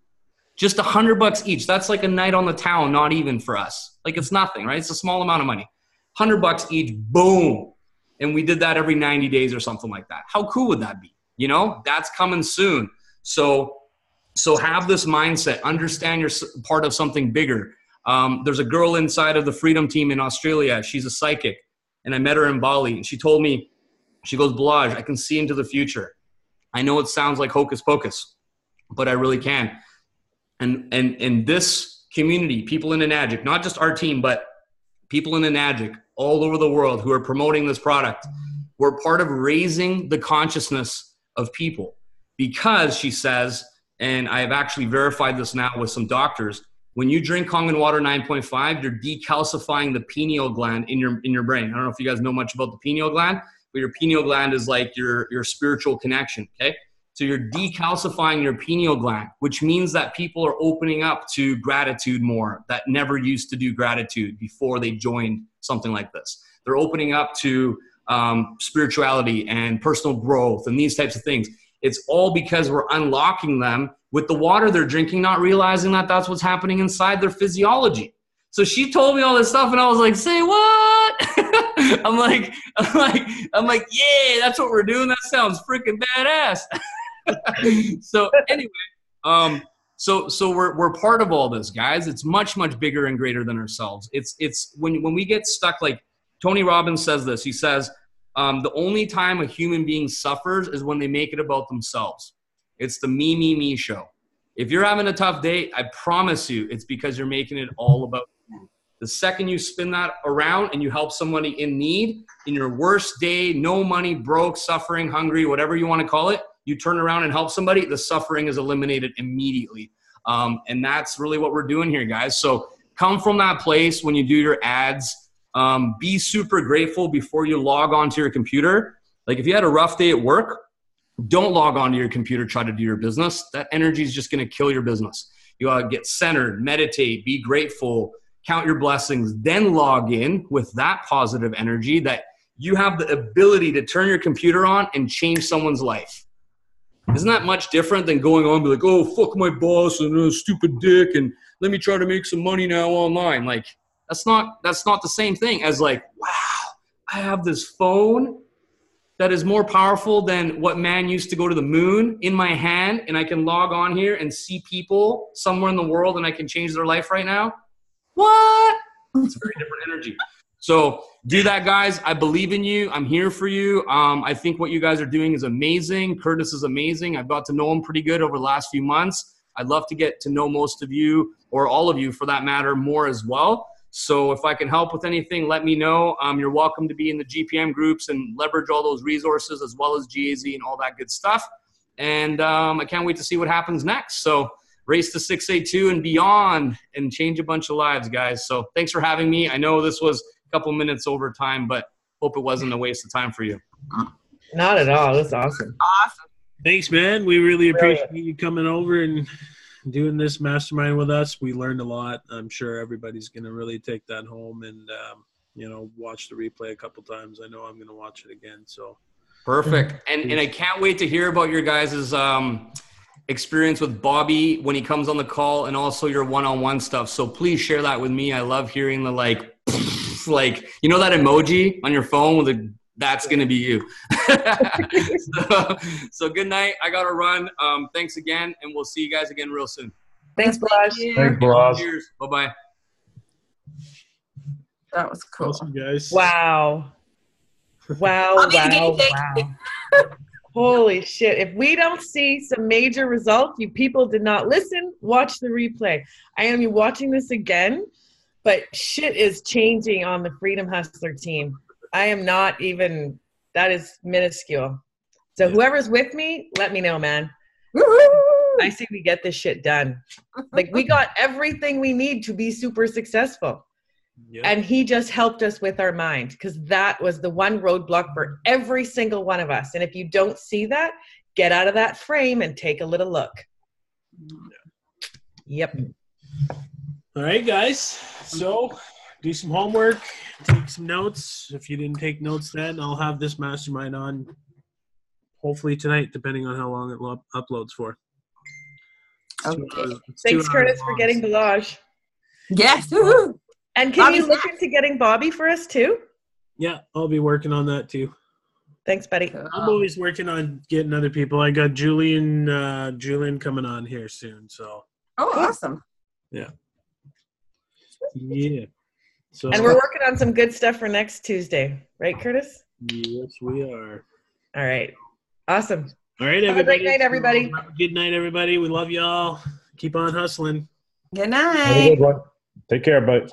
Just $100 each. That's like a night on the town, not even for us. Like, it's nothing, right? It's a small amount of money. $100 each, boom. And we did that every 90 days or something like that. How cool would that be? That's coming soon. So have this mindset. Understand you're part of something bigger. There's a girl inside of the Freedom Team in Australia. She's a psychic. And I met her in Bali. And she told me, she goes, Balazs, I can see into the future. I know it sounds like hocus pocus, but I really can. And this community, people in Enagic, not just our team, but people in Enagic all over the world who are promoting this product, we're part of raising the consciousness of people. Because she says, and I've actually verified this now with some doctors, when you drink Kangen water 9.5, you're decalcifying the pineal gland in your brain. I don't know if you guys know much about the pineal gland, but your pineal gland is like your spiritual connection, okay? So you're decalcifying your pineal gland, which means that people are opening up to gratitude more, that never used to do gratitude before they joined something like this. They're opening up to spirituality and personal growth and these types of things. It's all because we're unlocking them with the water they're drinking, not realizing that that's what's happening inside their physiology. So she told me all this stuff and I was like, say what? I'm like, yeah, that's what we're doing. That sounds freaking badass. So anyway, so we're part of all this, guys. It's much, much bigger and greater than ourselves. It's when we get stuck, like Tony Robbins says this, he says, the only time a human being suffers is when they make it about themselves. It's the me show. If you're having a tough day, I promise you it's because you're making it all about you. The second you spin that around and you help somebody in need, in your worst day, no money, broke, suffering, hungry, whatever you want to call it, you turn around and help somebody, the suffering is eliminated immediately. And that's really what we're doing here, guys. So come from that place when you do your ads. Be super grateful before you log onto your computer. Like if you had a rough day at work, don't log onto your computer, try to do your business. That energy is just going to kill your business. You gotta get centered, meditate, be grateful, count your blessings, then log in with that positive energy that you have the ability to turn your computer on and change someone's life. Isn't that much different than going on and be like, oh, fuck my boss and a stupid dick and let me try to make some money now online. Like, that's not the same thing as like, wow, I have this phone that is more powerful than what man used to go to the moon in my hand, and I can log on here and see people somewhere in the world and I can change their life right now. What? It's a very different energy. So do that, guys. I believe in you. I'm here for you. I think what you guys are doing is amazing. Curtis is amazing. I've got to know him pretty good over the last few months. I'd love to get to know most of you, or all of you for that matter, more as well. So if I can help with anything, let me know. You're welcome to be in the GPM groups and leverage all those resources as well as GAZ and all that good stuff. And I can't wait to see what happens next. So race to 682 and beyond and change a bunch of lives, guys. So thanks for having me. I know this was a couple minutes over time, but hope it wasn't a waste of time for you. Not at all. That's awesome. Awesome. Thanks, man. We really appreciate you coming over and doing this mastermind with us. We learned a lot. I'm sure everybody's going to really take that home and, watch the replay a couple times. I know I'm going to watch it again. So perfect. And I can't wait to hear about your guys's experience with Bobby when he comes on the call, and also your one-on-one stuff. So please share that with me. I love hearing the like you know that emoji on your phone with a that's gonna be you. so good night. I gotta run. Thanks again, and we'll see you guys again real soon. Thanks, Balazs. Thanks, Balazs. Cheers. Bye-bye. That was cool. Awesome, guys. Wow. Wow, I'll be the wow, guinea pig. wow. Holy shit. If we don't see some major results, you people did not listen, watch the replay. I am watching this again, but shit is changing on the Freedom Hustler team. I am not even, that is minuscule. So whoever's with me, let me know, man. I say we get this shit done. Like, we got everything we need to be super successful. Yep. And he just helped us with our mind, because that was the one roadblock for every single one of us. And if you don't see that, get out of that frame and take a little look. Yep. All right, guys. So do some homework, take some notes. If you didn't take notes then, I'll have this mastermind on hopefully tonight, depending on how long it uploads for. Okay. Thanks, Curtis, for getting Balazs. Yes. Woo-hoo. And can Bobby's you look into getting Bobby for us too? Yeah, I'll be working on that too. Thanks, buddy. I'm always working on getting other people. I got Julian coming on here soon. So. Oh, awesome. Yeah. So. And we're working on some good stuff for next Tuesday, right, Curtis? Yes, we are. All right. Awesome. All right, everybody. Have a great night, everybody. Have a good night, everybody. We love y'all. Keep on hustling. Good Have a night. good one. Take care, bud.